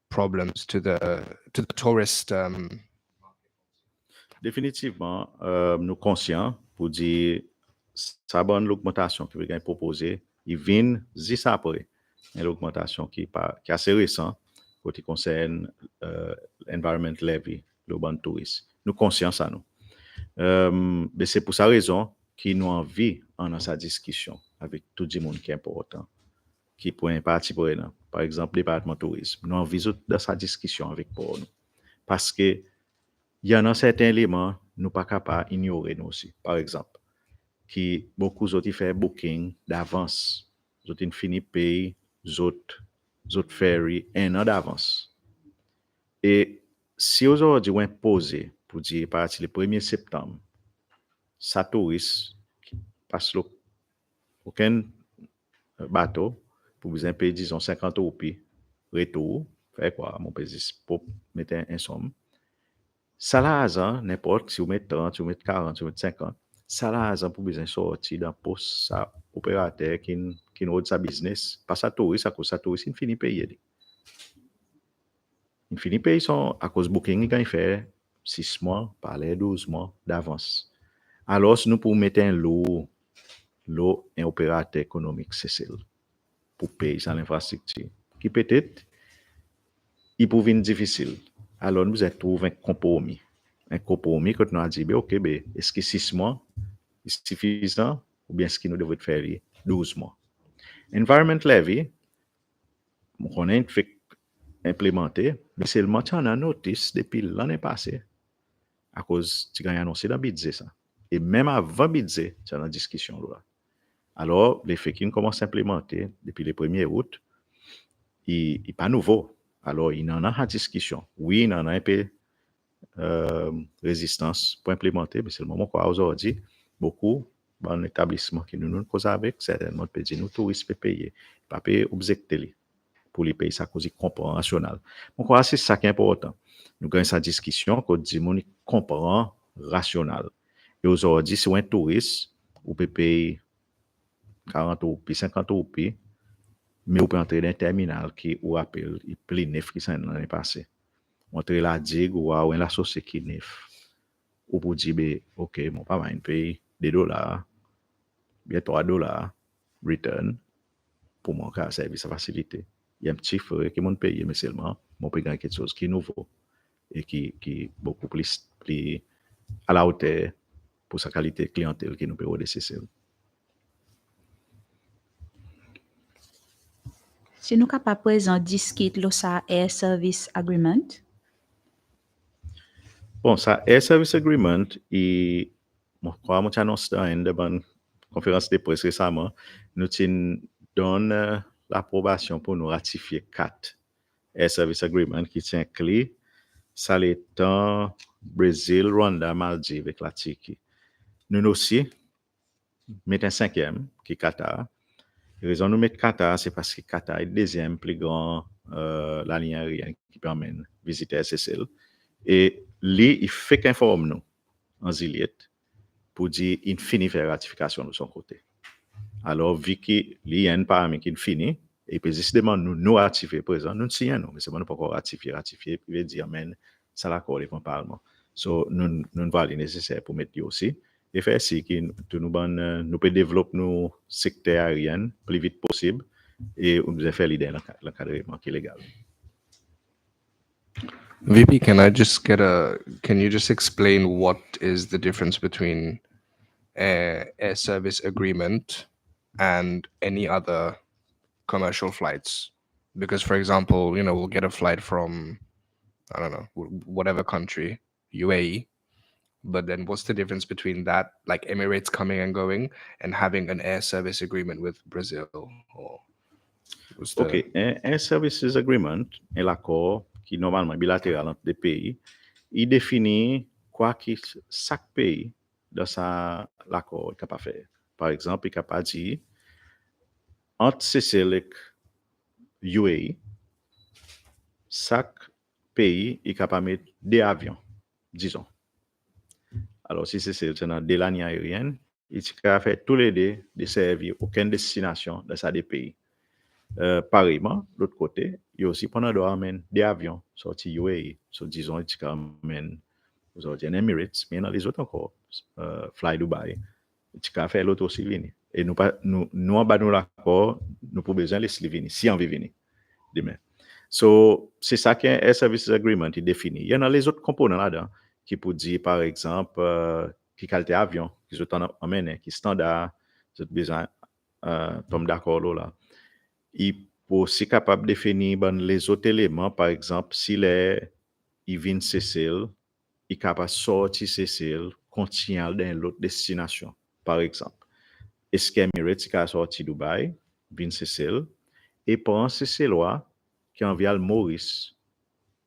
problems to the tourist? Définitivement, nous conscients pour dire ça bonne l'augmentation que vous proposée, il vient 10 après. Une augmentation qui est assez récente, qui concerne l'environment levy, le bon tourisme. Nous conscients ça nous. Mais c'est pour sa raison qu'il nous envie en sa discussion avec tout le monde qui est important, qui pourrait partie prenante. Par exemple, le département tourisme. Nous envie dans sa discussion avec pour nous. Parce que il y en a certains éléments nous pas capables d'ignorer nous aussi. Par exemple, qui beaucoup d'autres font booking d'avance. D'autres fini payer, d'autres ferry un an d'avance. Et si aujourd'hui on impose pour dire à partir du 1er septembre, ça touriste qui passe aucun bateau pour vous payer disons 50 roupies retour, fait quoi mon pays pour mettre un somme. Ça là, n'importe si vous mettez 30, si vous mettez 40, si vous mettez 50, ça là, pour besoin sortir dans poste ça opérateur qui n'a sa business, pas ça touriste, à cause ça touriste, il finit payer. Il finit payer son, à cause booking, il fait 6 mois, par les 12 mois d'avance. Alors, si nous pouvons mettre un lot, un opérateur économique, c'est celle, pour payer ça l'infrastructure, qui peut-être, il peut venir difficile. Alors, nous avons trouvé un compromis. Un compromis que nous avons dit, OK, est-ce que 6 mois est suffisant ou bien est-ce que nous devons faire 12 mois? Environment levy, on a fait implémenter, mais seulement tu en as notice depuis l'année passée à cause tu as annoncé dans le budget ça. Et même avant le budget, tu as une discussion là. Alors, les faits qui commencent à implémenter depuis le 1er août, il n'est pas nouveau. Alors, il y en a une discussion. Oui, il y en a un peu résistance pour implémenter, mais c'est le moment quoi aujourd'hui, beaucoup dans l'établissement qui nous cause avec, certainement, peut dire nous touristes peut payer, pas payer objecter pour les pays, ça cause comprend national. Donc, c'est ça qui est important. Nous gagnons cette discussion qu'on dit mon comprend rationnel. Et aujourd'hui, si un touriste, vous pouvez payer 40 roupies, 50 roupies, mais vous pouvez entrer dans un terminal qui vous appelle, il plein neuf qui s'en l'année passée. Entrer la digue ou la société qui est neuf. Ou pour dire, OK, mon pas mal paye $2, bien $3, return, pour mon cas, service à facilité. Il y a un petit frais qui m'ont payé, mais seulement, mon paye quelque chose qui est nouveau et qui est beaucoup plus à la hauteur pour sa qualité de clientèle qui nous peut nécessaire. Si nous sommes capables de discuter de ça Air Service Agreement? Bon, ça Air Service Agreement, je crois que je annonce dans une conférence de presse récemment, nous donne l'approbation pour nous ratifier 4 Air Service Agreement qui tient clé, ça l'étant Brésil, Rwanda, Maldives et la Turquie. Nous aussi, mettons un 5e, qui est Qatar. La raison nous mettre Qatar, c'est parce que Qatar est le deuxième plus grand la ligne aérienne qui permet de visiter SSL. Et lui, il fait qu'informe nous en Ziliette pour dire qu'il finit faire ratification de son côté. Alors, vu qu'il y a un paramètre qui finit, et précisément nous ratifier présent, nous signons, nous, mais c'est pas nous pas encore ratifier, puis il veut dire, mais ça l'accord devant le Parlement. So, nous avons les nécessaires pour mettre aussi. Et faire si nous pouvons développer nos secteurs aériens le plus vite possible et nous avons fait l'idée l'encadrement qui est légal. VP, can you just explain what is the difference between air service agreement and any other commercial flights? Because, for example, we'll get a flight from, I don't know, whatever country, UAE, but then what's the difference between that, like Emirates coming and going, and having an air service agreement with Brazil? Or OK, un services agreement est l'accord qui normalement bilatéral entre des pays. Il définit quoi que chaque pays dans l'accord est capable de faire. Par exemple, il est capable de dire entre CCL et UAE, chaque pays est capable de mettre des avions, disons. Alors, si c'est dans des lignes aériennes, il est capable de faire tous les deux de servir aucune destination dans ces pays. Pareillement, de l'autre côté, il y a aussi pendant des avions sortis UAE, disons, il est capable de en Emirates, mais dans les autres encore, Fly Dubai, il est capable de faire l'autre aussi venir. Et nous en bas de l'accord, nous pouvons besoin de laisser venir, si on veut venir demain. So, c'est ça qu'un Air Services Agreement il définit. Il y en a les autres composants là-dedans qui peut dire, par exemple, qui qualité avion, qui sont emmènés, qui standard, qui ont besoin tomber d'accord là. Il peut aussi capable de définir les autres éléments, par exemple, s'il vient CCL, il est capable de sortir CCL, continuer dans l'autre destination, par exemple. Est-ce qu'Emirates est sorti Dubaï, vient CCL, et prend CCL qui envie à Maurice,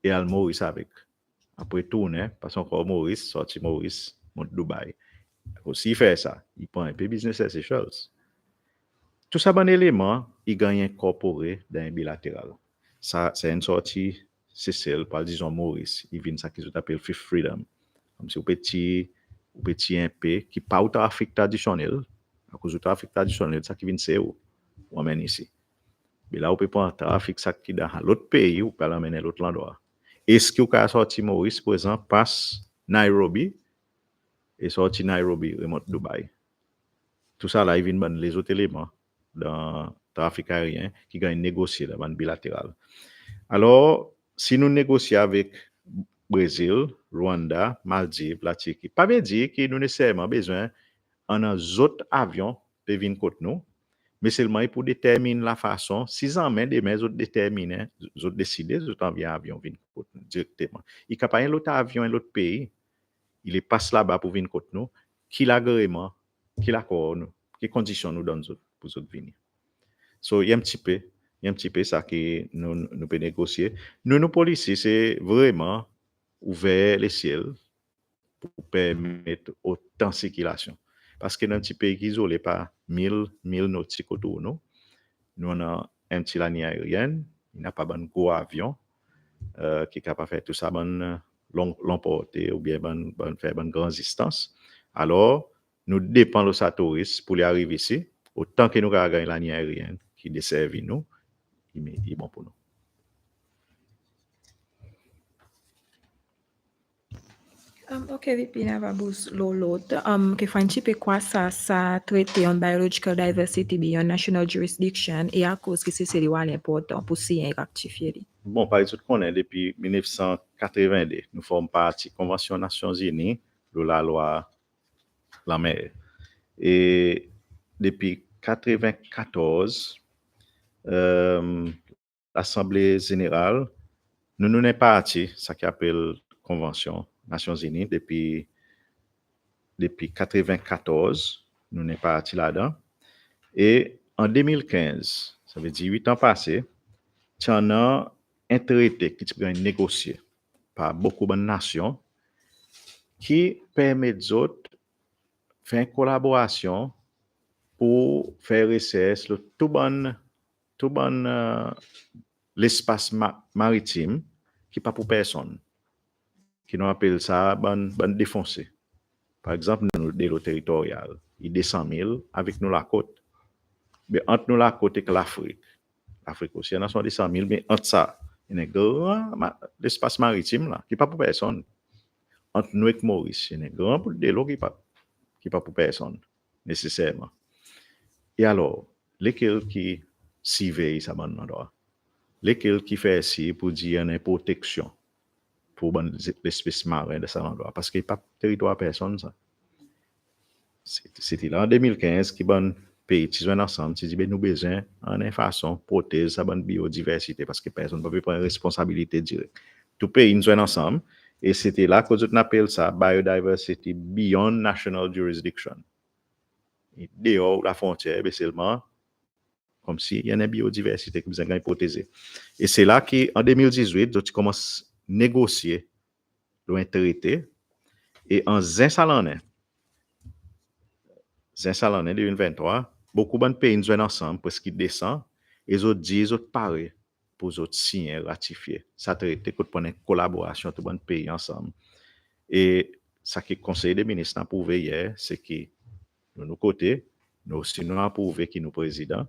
et à Maurice avec. Après tourner, parce qu'encore Maurice, sorti Maurice, monte Dubaï. Aussi, il fait ça. Il prend un peu business as usual. Tout ça, bon élément, il gagne incorporé dans un bilatéral. Ça, c'est une sortie CCL, par disons Maurice. Il vient ça qui s'appelle Fifth Freedom. Comme si vous petit un peu qui pas au trafic traditionnel. À cause du trafic traditionnel, ça qui vient c'est où on amène ici. Mais là, on peut prendre un trafic ça qui dans l'autre pays ou peut l'amener à l'autre endroit. Est-ce que vous avez sorti Maurice, par exemple, passe Nairobi et sorti Nairobi, remonte Dubaï. Tout ça, là, il vient les autres éléments dans le trafic aérien qui gagne négocier dans le bilatéral. Alors, si nous négocions avec Brésil, Rwanda, Maldives, la Turquie, pas veut dire que nous nécessairement besoin d'un autre avion de venir contre nous, mais seulement pour déterminer la façon, si en main des autres déterminer, autres décider, autres envoyer un avion venir contre nous directement. Il n'y a pas un autre avion dans l'autre pays, il passe là-bas pour venir contre nous, qui l'agrément, qui l'accord nous, qui conditions nous donne pour autres venir. So, il y a un petit peu ça que nous pouvons négocier. Nous policiers, c'est vraiment ouvert les ciels pour permettre autant de circulation. Parce que dans un petit pays isolé par 1000 nautiques autour de nous, nous avons un petit ligne aérienne, il n'y a pas de gros avion qui est capable de faire tout ça, l'emporter ou bien faire une grande distance. Alors, nous dépendons de sa touriste pour les arriver ici, autant que nous avons une ligne aérienne qui dessert nous, il est bon pour nous. OK, VP Navabous l'autre. Que faut un petit peu quoi ça traiter en biological diversity beyond national jurisdiction et à cause que c'est important pour s'y rectifier. Bon, par exemple, qu'on est depuis 1982, nous formons partie de la Convention des Nations Unies de la loi la mer. Et depuis 1994, l'Assemblée générale, nous sommes partie, ça qui appelle Convention des Nations Unies depuis 1994. nous n'est pas parti là-dedans. Et en 2015, ça veut dire 8 ans passés, il y en a un traité qui est négocié par beaucoup de nations qui permet aux autres de faire une collaboration pour faire essai sur tout l'espace maritime qui n'est pas pour personne, qui nous appelle ça ban défoncé. Par exemple, nous, de l'eau territoriale, il descend 1000 avec nous la côte. Mais entre nous la côte et l'Afrique, l'Afrique aussi, il y en a 100 000, mais entre ça, il y a un grand l'espace maritime là, qui n'est pas pour personne. Entre nous et Maurice, il y a un grand bout de l'eau qui n'est pas pour personne, nécessairement. Et alors, lesquels qui s'y veillent, ça bon endroit? Lesquels qui fait ci pour dire qu'il y a une protection pour l'espèce marine de cet endroit? Parce qu'il n'y a pas de territoire à personne, ça. C'était là en 2015 qui bon pays qui sont ensemble, qui dit ben nous besoin en une façon protéger sa bonne biodiversité parce que personne ne peut prendre responsabilité directe. Tout pays nous sont ensemble et c'était là que nous appelle ça biodiversity beyond national jurisdiction. Et dehors la frontière, ben seulement comme si il y a une biodiversité qui besoin de protéger. Et c'est là qu'en 2018, nous commençons à négocier un traité et en Zin-Salonnais 2023, beaucoup de pays nous sont ensemble parce qu'ils descendent et ils disent qu'ils parlent pour les autres signer, ratifier. Ça traité que pour une collaboration tout les pays ensemble. Et ça qui est conseil des ministres a prouvé hier, c'est que de nos côtés, nous aussi nous avons prouvé que nous président,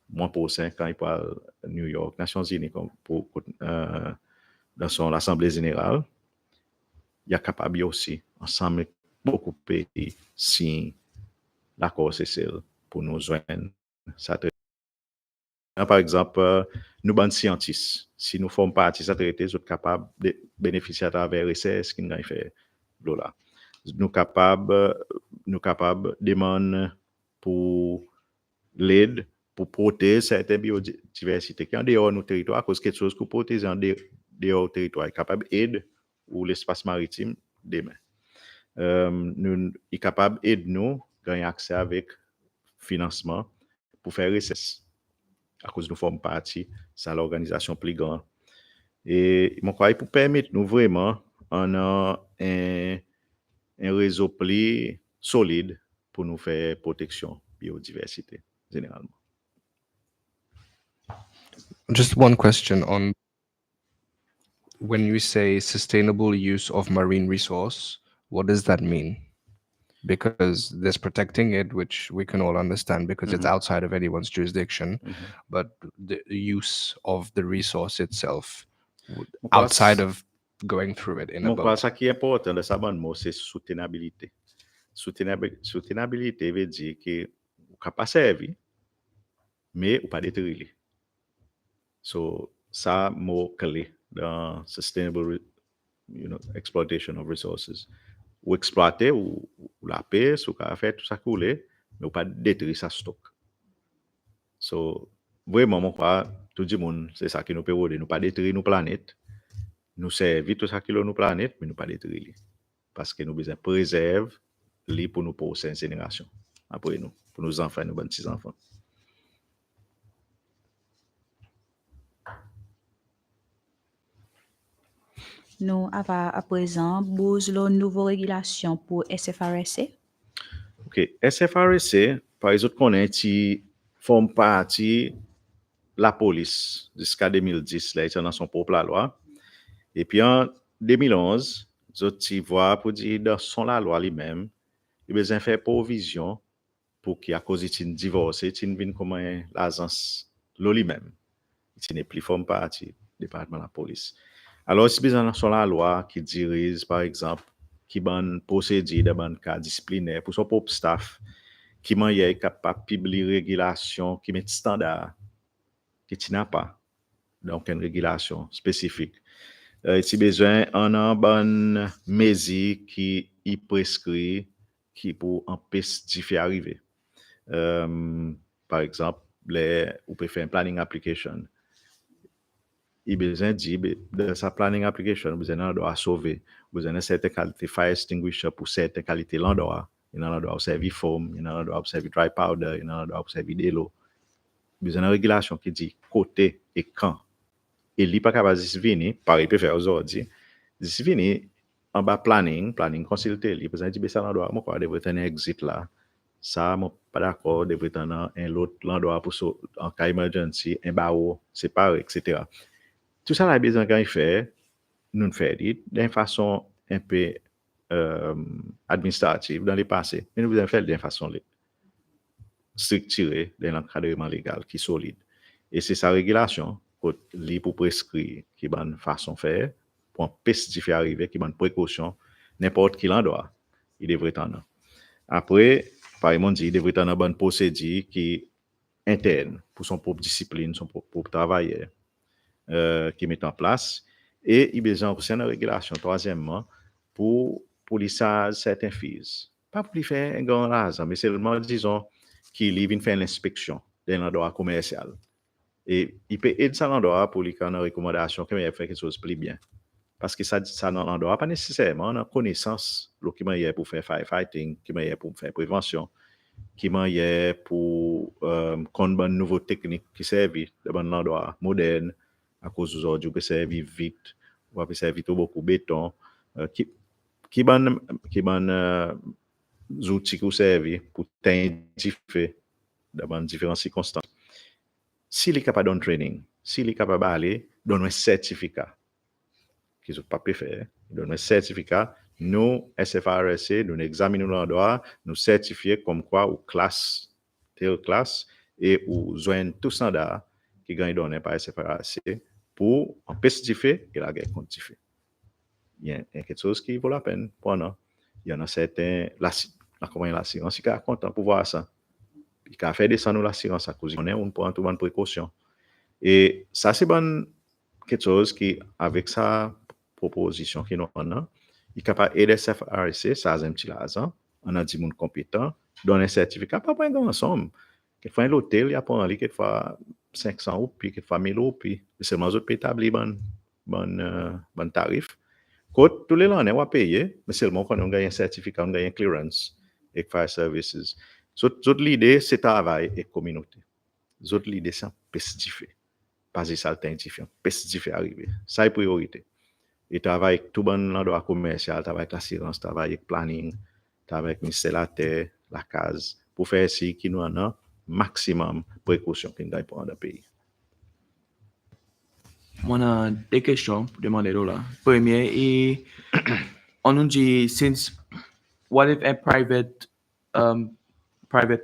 moi pour 5 ans, il parle New York, Nations Unies, dans son assemblée générale, il est capable aussi, ensemble, beaucoup de pays signer l'accord CCL pour nous joindre. Par exemple, nous, les scientifiques, si nous formons partie de ce traité, nous sommes capables de bénéficier à travers RSS qui nous a fait là. Nous sommes capables de demander pour l'aide pour protéger certaines biodiversités qui sont en dehors de nos territoires, à cause de quelque chose que protéger en dehors du territoire, capable d'aide ou l'espace maritime demain. Nous sommes capables d'aider nous gagner accès avec financement pour faire RSS. À cause de nous formons partie, c'est l'organisation plus grande. Et mon crois pour permettre nous vraiment on a un réseau plus solide pour nous faire protection biodiversité généralement. Just one question on when you say sustainable use of marine resource, what does that mean? Because there's protecting it, which we can all understand because it's outside of anyone's jurisdiction, but the use of the resource itself outside of going through it in a boat. Ce qui est important de ça, c'est soutenabilité. Soutenabilité veut dire que vous ne pouvez pas servir, mais vous ne pouvez pas détruire. So, ça, mot clé dans sustainable exploitation of resources. Ou exploiter, ou la paix, ou faire tout ça que vous voulez, mais vous pas détruire sa stock. So, vraiment, mon crois, tout le monde, c'est ça qui nous permet de ne pas détruire nos planètes. Nous servir tout ça qui est nos planètes, mais nous pas détruire. Parce que nous besoin préserver les pour nos prochaines générations. Après nous, pour nos enfants et nos petits-enfants. Nous avons à présent besoin de nouvelles régulations pour SFRC. OK. SFRC, par exemple, qui forme partie de la police jusqu'à 2010, là, ils dans son propre loi. Et puis en 2011, ils voient pour dire dans son la loi lui-même, il a besoin de faire provision pour qu'il y ait cause de divorce, il vient comme l'agence lui-même. Il n'est plus forme partie du département de la police. Alors, si besoin sur la loi qui dirige, par exemple, qui ban procédure de ban cas disciplinaire pour son propre staff, qui est capable de publier régulation, qui met standard, qui n'a pas donc une régulation spécifique. Si besoin, on a une bonne mesure qui y prescrit, qui pour empêcher de faire arriver. Par exemple, on peut faire un planning application. Il besoin de dans sa planning application, vous avez doit sauver, vous avez certaines qualités fire extinguisher pour certaines qualités l'endroit il y a l'endroit où servir foam, il y a l'endroit où servir dry powder, il y a l'endroit où servir de l'eau. Besoin de régulation qui dit côté et quand. Et il n'est pas capable de venir, pareil, peut faire aujourd'hui. Si venir en bas planning consulter, il peut dire, ça l'endroit, moi, quoi, devrait être un exit là. Ça, moi, pas d'accord, devrait être un autre endroit pour en cas emergency, un barreau séparé, etc. Tout ça, là, besoin quand il fait, nous faisons d'une façon un peu administrative dans les passés, mais nous devons faire d'une façon structurée, d'un encadrement légal qui est solide. Et c'est sa régulation pour prescrire qui est une façon de faire, pour empêcher de arriver, qui est une précaution, n'importe qui l'endroit, il devrait en avoir. Après, par exemple, il devrait en avoir une procédure qui est interne pour son propre discipline, son propre travail, qui met en place. Et il besoin aussi de régulation, troisièmement, pour polissage certains fees. Pas pour lui faire un grand lazare, mais seulement, disons, qu'il vient faire l'inspection d'un endroit commercial. Et il peut aider ça l'endroit pour lui faire une recommandation qu'il va faire quelque chose de plus bien. Parce que ça dans l'endroit, pas nécessairement une connaissance, qui m'a pour faire firefighting, qui m'a pour faire prévention, qui m'a pour connaître une nouvelle technique qui servent dans un endroit moderne, à cause d'aujourd'hui, peut servir vite, ou peut servir beaucoup de béton, qui ban outils qui servent pour t'indiquer dans différentes circonstances. S'il est capable d'un training, s'il est capable d'aller, donne un certificat, qu'ils n'ont pas pu faire, donne un certificat, nous, SFRC, nous examinons l'endroit, nous certifions comme quoi, ou classe, telle classe, et ou joignent tout standard qui gagne donné par SFRC pour empêcher de faire et la guerre contre fait. Il y a quelque chose qui vaut la peine pour nous. Il y en a certains, la compagnie l'assurance, qui est content pour voir ça. Il a fait descendre l'assurance à cause qu'on est, on prend toute bonne précaution. Et ça, c'est quelque chose qui, avec sa proposition qui nous a, il est capable d'aider SFRC, ça a un petit lazare, on a dit monde compétent, donner un certificat, pas pour un grand somme. Quelquefois, l'hôtel, il y a pas en quelquefois 500 €, puis quelquefois 1000 €, puis seulement autres peut établir bon tarif. Quand tous les l'année, on va payer, mais seulement quand on gagne un certificat, on gagne un clearance et Fire Services. L'idée, c'est travail et communauté. L'idée, c'est un pestifé. Pas ça, c'est un pestifé arrivé. Ça est priorité. Et travail avec tout bon endroit commercial, travail avec l'assurance, travail avec planning, travail avec le ministère de la Terre, la case, pour faire ci qui nous en a maximum précaution qu'il y pour le pays. On a deux questions pour demander là. Premier, on nous dit, since what if a private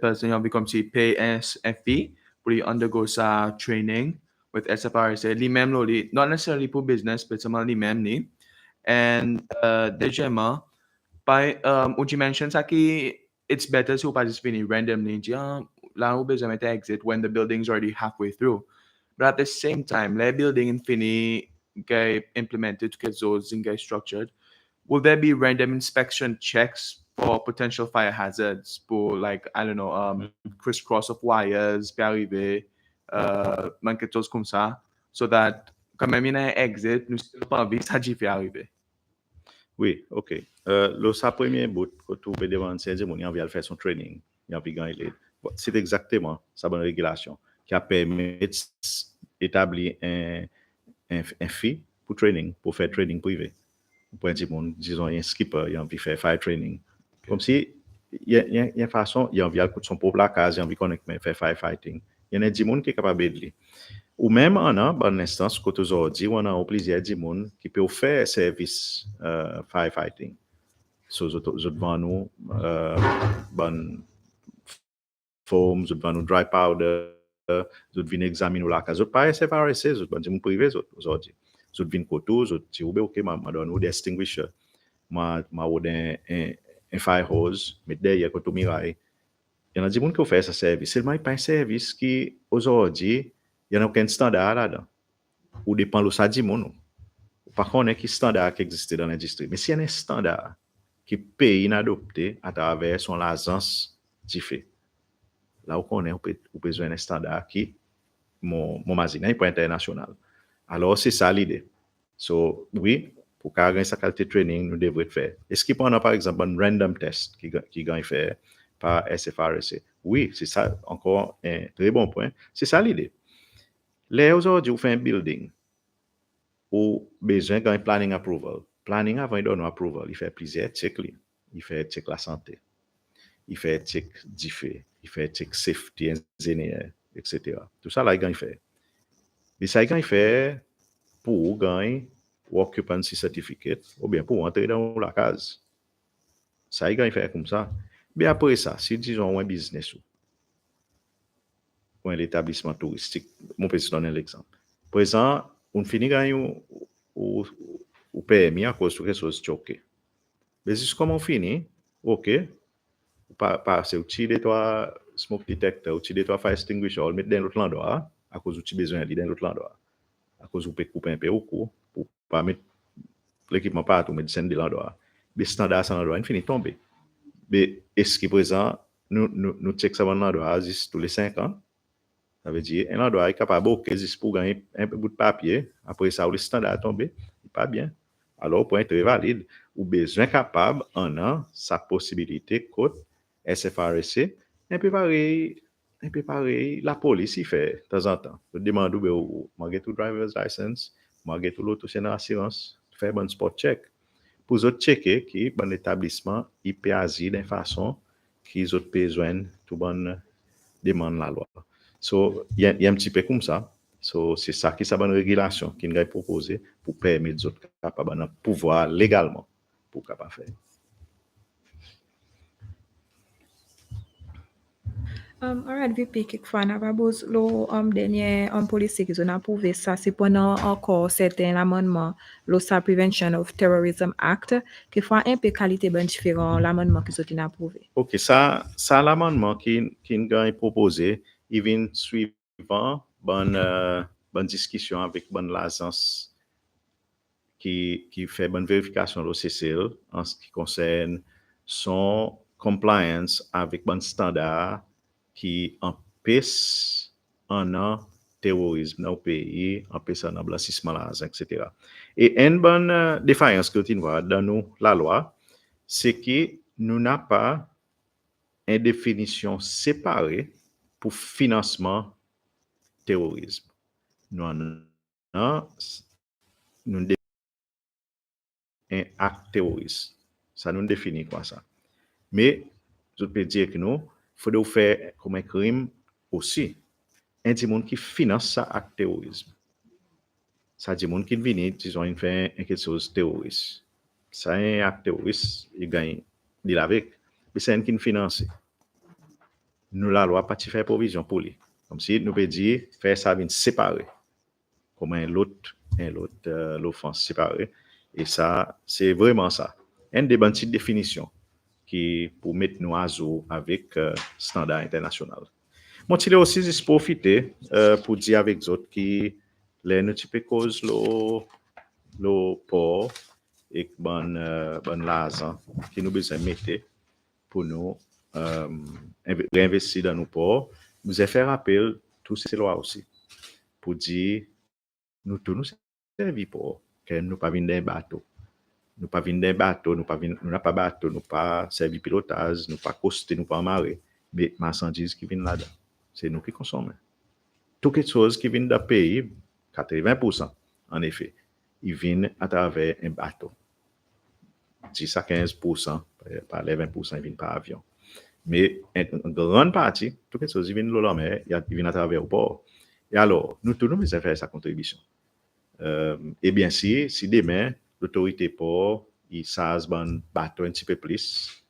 person become to pay a fee pour undergo sa training with SFRC, not necessarily for business, but seulement lui-même. And deuxièmement, you mentioned that it's better to participate randomly. Là, on besoin de exit when the building's already halfway through. But at the same time, the building infinity get implemented, get those and get structured. Will there be random inspection checks for potential fire hazards? For like, I don't know, crisscross of wires, arriver, quelque chose comme ça, so that quand même il y a un exit, nous ne pas envie ça d'y faire arriver. Oui, ok. Le sa premier bout, quand tu peux demander, c'est qu'il y a faire son training, il y a gagné. C'est exactement sa bonne régulation qui a permis d'établir un fee pour training, pour faire training privé. Pour dire, disons, un skipper, il a envie de faire fire training. Comme si, il y a une façon, il a envie de son propre placage, il a envie de connecter, faire firefighting. Il y a des gens qui sont capables d'aider. Ou même, on a, dans l'instance, quand aujourd'hui, on a plusieurs gens qui peuvent faire service firefighting. So, je devant nous, bon foam, je devant nous dry powder, je devine examiner la case. Je pas SFRC, je devant dire privé aujourd'hui. Je devine koto, je dis ok, ma donne ou distinguisher, ma ou un fire hose, mais derrière koto miraille. Il y en a des gens qui font ce service. Seulement, pas un service qui aujourd'hui, il y a aucun standard là-dedans. Ou dépend de ça dit mon. Par contre, il y a un standard qui existe dans l'industrie. Mais s'il y a un standard qui peut inadopté à travers son licence fait. Là où on peut besoin d'un standard qui mon magazine est pas international. Alors c'est ça l'idée. So oui, pour gagner sa qualité de training, nous devrions faire. Est-ce qu'il prend par exemple un random test qui gagne fait par SFRC? Oui, c'est ça, encore un très bon point. C'est ça l'idée. Là, aujourd'hui, on fait un building ou besoin d'un planning approval. Planning avant de donner approval, il fait plusieurs checks. Il fait check la santé, il fait check d'IFE, il fait check safety engineer, etc. Tout ça là, il fait. Mais ça, il fait pour gagner occupancy certificate ou bien pour entrer dans la case. Ça, il fait comme ça. Mais après ça, si disons un business ou un établissement touristique, mon peux donner l'exemple. Présent, on finit gagner au PMI à cause de quelque chose de choqué. Mais juste comme on finit, ok, passer outil de toi smoke detector, outil de toi fire extinguisher, on le met dans l'autre endroit à cause du besoin d'aller dans l'autre endroit. À cause où peut couper un peu au cou pour pas mettre l'équipement partout, mais descendre de l'endroit. Mais standard ça l'endroit, il finit tomber. Mais est-ce que présent nous check ça dans l'endroit juste tous les 5 ans? Ça veut dire un endroit est capable de juste pour gagner un peu de papier, après ça le standard tomber, pas bien. Alors pour être valide, ou besoin capable en an sa possibilité côte SFRC, un peu pareil la police il fait de temps en temps. Je demande ou malgré tout driver's license, malgré tout l'auto assurance, faire bon spot check pour autres checker qui bon établissement il peut agir d'une façon qu'ils ont besoin tout bon demande la loi. So il y a un petit peu comme ça. So, c'est ça qui est une régulation qui nous a proposé pour permettre aux autres capables de pouvoir légalement pour capable faire. All right, VP Kikfan, avabos lo dernier policy qui ont approuvé ça, c'est pendant encore certains amendements, le Prevention of Terrorism Act, qui font un peu qualité ben différent l'amendement qui ont approuvé. Ok, ça l'amendement qui nous a proposé, il vient suivant bonne discussion avec bonne l'agence qui fait bonne vérification de l'OCCL en ce qui concerne son compliance avec bon standard qui empêche un terrorisme dans le pays, empêche un blanchissement l'argent, etc. Et une bonne défaillance que tu vois dans nous, la loi, c'est que nous n'avons pas une définition séparée pour financement terrorisme. Nous avons un acte terroriste. Ça nous définit quoi ça. Mais je peux dire que nous, il faut faire comme un crime aussi. Un des gens qui finance ça acte terrorisme. Ça dit gens qui viennent, disons, ils font quelque chose terroriste. Ça un acte terroriste, il gagne de avec. Mais c'est un qui finance. Nous, la loi, pas faire provision pour lui. Comme si nous peut dire, faire ça bien séparé. Comme l'offense séparée. Et ça, c'est vraiment ça. Une des bonnes petites définitions qui pour mettre nous à jour avec standard international. Moi, je aussi juste profiter pour dire avec les autres qui les nous cause le port et bon l'argent qui nous besoin mettre pour nous réinvestir dans nos ports. Nous avons fait rappel tous ces lois aussi pour dire nous tous nous servir pour que nous pas venir d'un bateau. Nous pas venir d'un bateau, nous n'avons pas bateau, nous pas servir pilotage, nous pas coster, nous pas marrer, mais marchandises qui viennent là-dedans. C'est nous qui consommons. Toutes les choses qui viennent d'un pays, 80% en effet, ils viennent à travers un bateau. 10 à 15%, par les 20%, ils viennent par avion. Mais une grande partie, toutes les choses, ils viennent de la mer, ils viennent à travers le port. Et alors, nous tous nous devons faire sa contribution. Et bien si demain, l'autorité port, ils savent bon bateau un petit peu plus,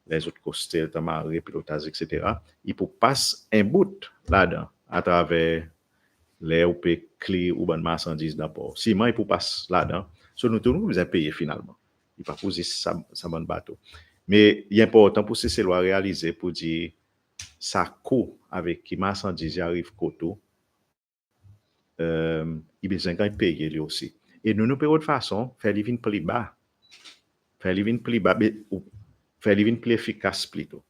les autres côtés, le pilotage, etc., ils peuvent passer un bout là-dedans, à travers les OP clés ou bonnes marchandises dans le port. Si moi, ils peuvent passer là-dedans, so nous tous nous devons payer finalement. Ils ne peuvent pas poser ça bon bateau. Mais il est important pour ces lois réalisées pour dire ça coûte avec qui marchandises arrivent côté. Il besoin de payer lui aussi. Et nous pouvons de façon faire les vins plus bas. Faire les vins plus bas, faire les vins plus efficaces plutôt.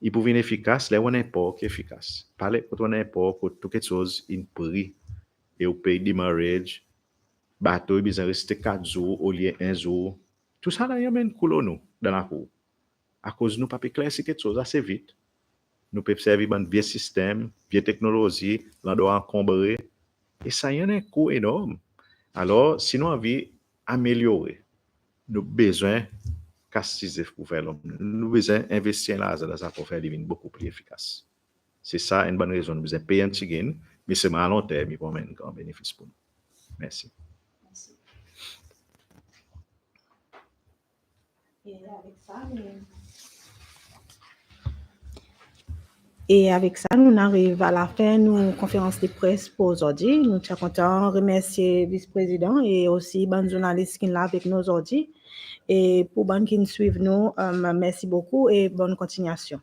Il peut venir efficace, là où on n'est pas efficace. Parler quand on n'est pas, quand toute chose, une prix, et au pays de marriage, bateau il besoin rester 4 jours au lieu 1 jour. Tout ça là, il y a même coulon nous dans la cour. À cause nous pas clarifier quelque chose assez vite. Nous pouvons servir un vieux système, vieille technologie, là doit encombrer. Et ça y a un coût énorme. Alors, si nous avons amélioré, nous avons besoin castiser pour faire l'homme. Nous avons besoin d'investir dans ça pour faire des vignes beaucoup plus efficaces. C'est ça une bonne raison. Nous avons besoin de payer un petit gain, mais c'est à long terme, il va avoir un grand bénéfice pour nous. Merci. Et avec ça, nous arrivons à la fin de nos conférences de presse pour aujourd'hui. Nous sommes contents de remercier le vice-président et aussi les journalistes qui sont là avec nous aujourd'hui. Et pour les gens qui nous suivent, nous, merci beaucoup et bonne continuation.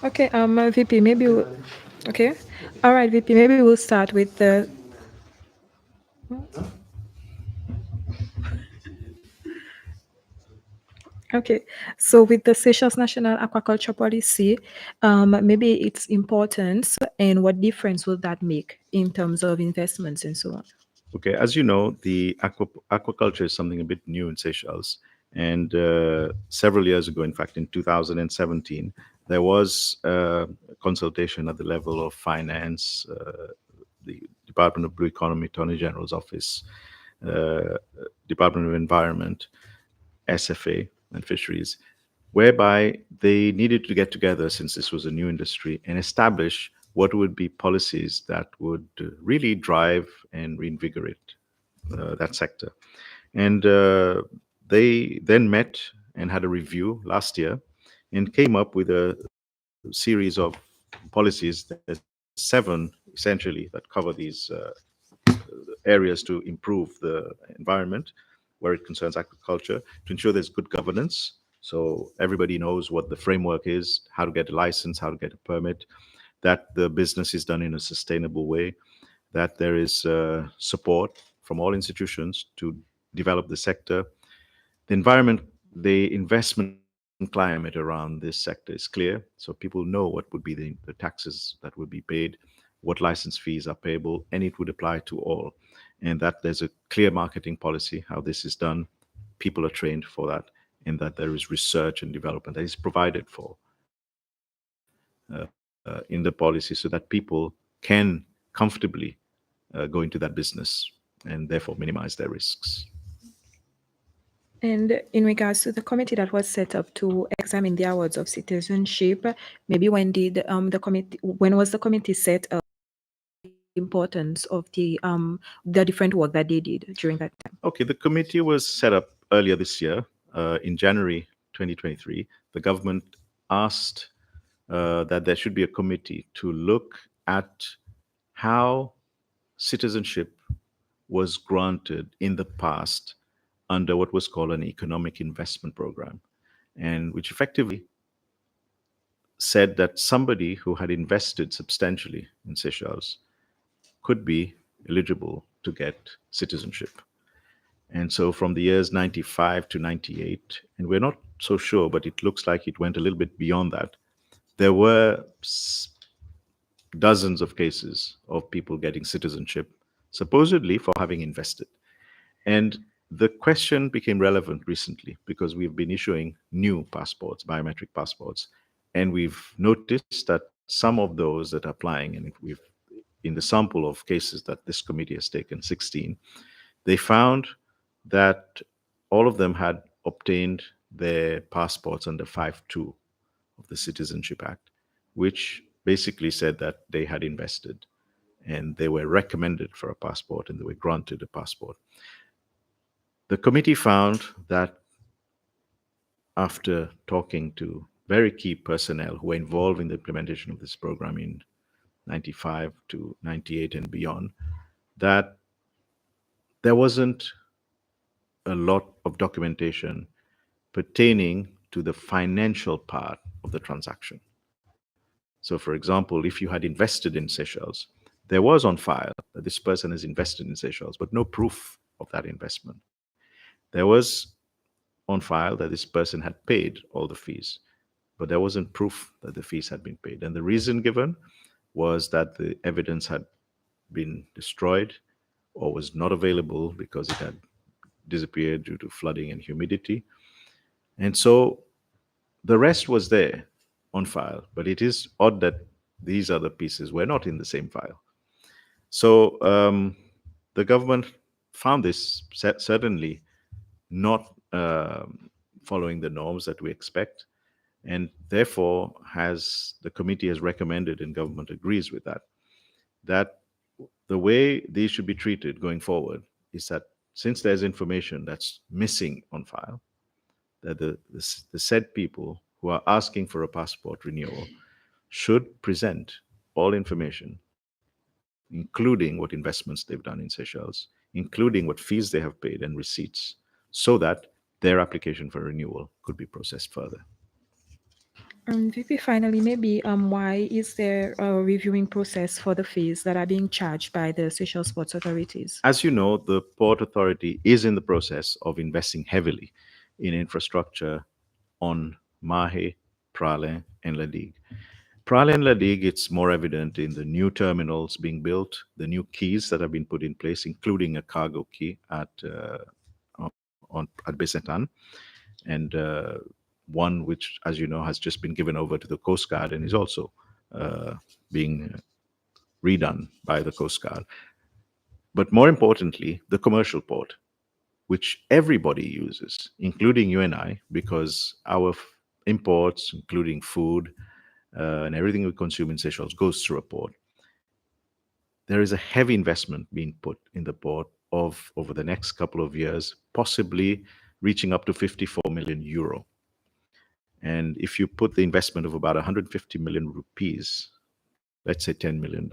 Okay, VP, maybe okay. All right, VP, maybe we'll start with the Okay, so with the Seychelles National Aquaculture Policy, maybe its importance and what difference will that make in terms of investments and so on? Okay, as you know, the aquaculture is something a bit new in Seychelles. And several years ago, in fact, in 2017, there was a consultation at the level of finance, the Department of Blue Economy, Attorney General's Office, Department of Environment, SFA, and Fisheries, whereby they needed to get together, since this was a new industry, and establish what would be policies that would really drive and reinvigorate that sector. And they then met and had a review last year and came up with a series of policies, there's 7 essentially, that cover these areas to improve the environment where it concerns agriculture, to ensure there's good governance. So everybody knows what the framework is, how to get a license, how to get a permit, that the business is done in a sustainable way, that there is support from all institutions to develop the sector. The environment, the investment climate around this sector is clear. So people know what would be the taxes that would be paid, what license fees are payable, and it would apply to all. And that there's a clear marketing policy, how this is done. People are trained for that, and that there is research and development that is provided for in the policy so that people can comfortably go into that business and therefore minimize their risks. And in regards to the committee that was set up to examine the awards of citizenship, maybe when was the committee set up? Importance of the different work that they did during that time? Okay, the committee was set up earlier this year, in January 2023. The government asked that there should be a committee to look at how citizenship was granted in the past under what was called an economic investment program, and which effectively said that somebody who had invested substantially in Seychelles could be eligible to get citizenship. And so from the years 95 to 98, and we're not so sure, but it looks like it went a little bit beyond that, there were dozens of cases of people getting citizenship, supposedly for having invested. And the question became relevant recently because we've been issuing new passports, biometric passports, and we've noticed that some of those that are applying, and we've, in the sample of cases that this committee has taken, 16, they found that all of them had obtained their passports under 5.2 of the Citizenship Act, which basically said that they had invested and they were recommended for a passport and they were granted a passport. The committee found that after talking to very key personnel who were involved in the implementation of this program in 95 to 98 and beyond, that there wasn't a lot of documentation pertaining to the financial part of the transaction. So, for example, if you had invested in Seychelles, there was on file that this person has invested in Seychelles, but no proof of that investment. There was on file that this person had paid all the fees, but there wasn't proof that the fees had been paid. And the reason given was that the evidence had been destroyed or was not available because it had disappeared due to flooding and humidity. And so the rest was there on file, but it is odd that these other pieces were not in the same file. So the government found this certainly not following the norms that we expect, and therefore the committee has recommended, and government agrees with that the way these should be treated going forward is that since there's information that's missing on file, that the said people who are asking for a passport renewal should present all information, including what investments they've done in Seychelles, including what fees they have paid and receipts, so that their application for renewal could be processed further. VP, finally, maybe why is there a reviewing process for the fees that are being charged by the Seychelles Ports authorities? As you know, the Port Authority is in the process of investing heavily in infrastructure on Mahe, Prale, and La Digue. Prale and La Digue, it's more evident in the new terminals being built, the new quays that have been put in place, including a cargo quay at Besentan, and one which, as you know, has just been given over to the Coast Guard and is also being redone by the Coast Guard. But more importantly, the commercial port, which everybody uses, including you and I, because our imports, including food and everything we consume in Seychelles, goes through a port. There is a heavy investment being put in the port of over the next couple of years, possibly reaching up to 54 million euro. And if you put the investment of about 150 million rupees, let's say $10 million,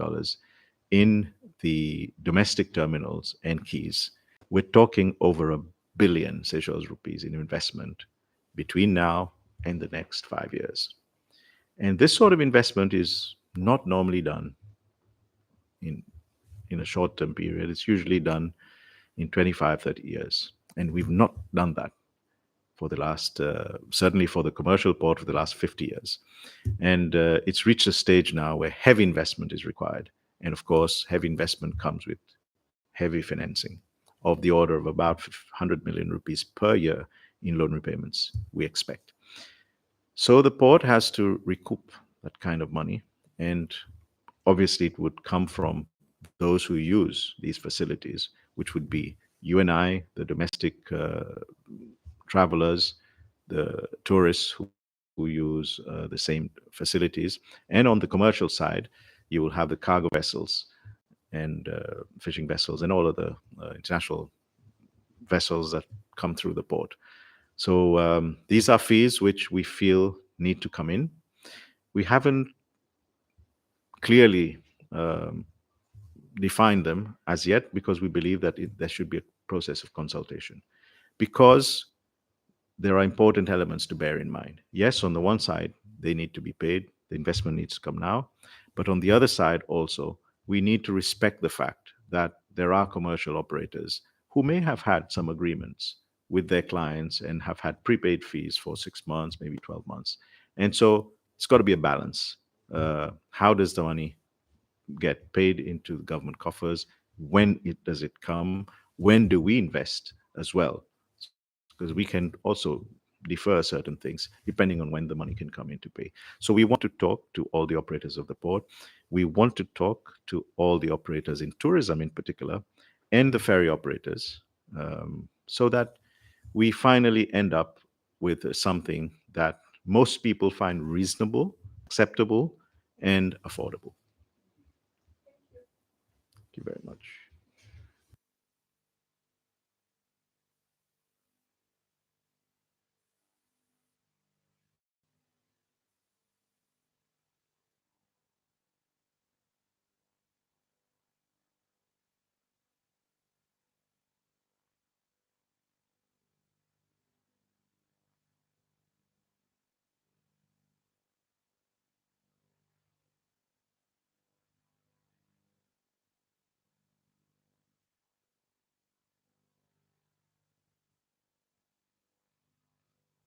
in the domestic terminals and quays, we're talking over 1 billion Seychelles rupees in investment between now and the next 5 years. And this sort of investment is not normally done in a short-term period. It's usually done in 25, 30 years. And we've not done that for the last, certainly for the commercial port, for the last 50 years. And it's reached a stage now where heavy investment is required. And of course, heavy investment comes with heavy financing of the order of about 100 million rupees per year in loan repayments, we expect. So the port has to recoup that kind of money. And obviously, it would come from those who use these facilities, which would be you and I, the domestic travelers, the tourists who use the same facilities. And on the commercial side, you will have the cargo vessels and fishing vessels and all of the international vessels that come through the port. So these are fees which we feel need to come in. We haven't clearly defined them as yet because we believe that there should be a process of consultation, because there are important elements to bear in mind. Yes, on the one side, they need to be paid. The investment needs to come now. But on the other side also, we need to respect the fact that there are commercial operators who may have had some agreements with their clients and have had prepaid fees for 6 months, maybe 12 months. And so it's got to be a balance. How does the money get paid into the government coffers? When does it come? When do we invest as well? Because we can also defer certain things depending on when the money can come into pay. So we want to talk to all the operators of the port. We want to talk to all the operators in tourism in particular, and the ferry operators, so that we finally end up with something that most people find reasonable, acceptable, and affordable. Thank you very much.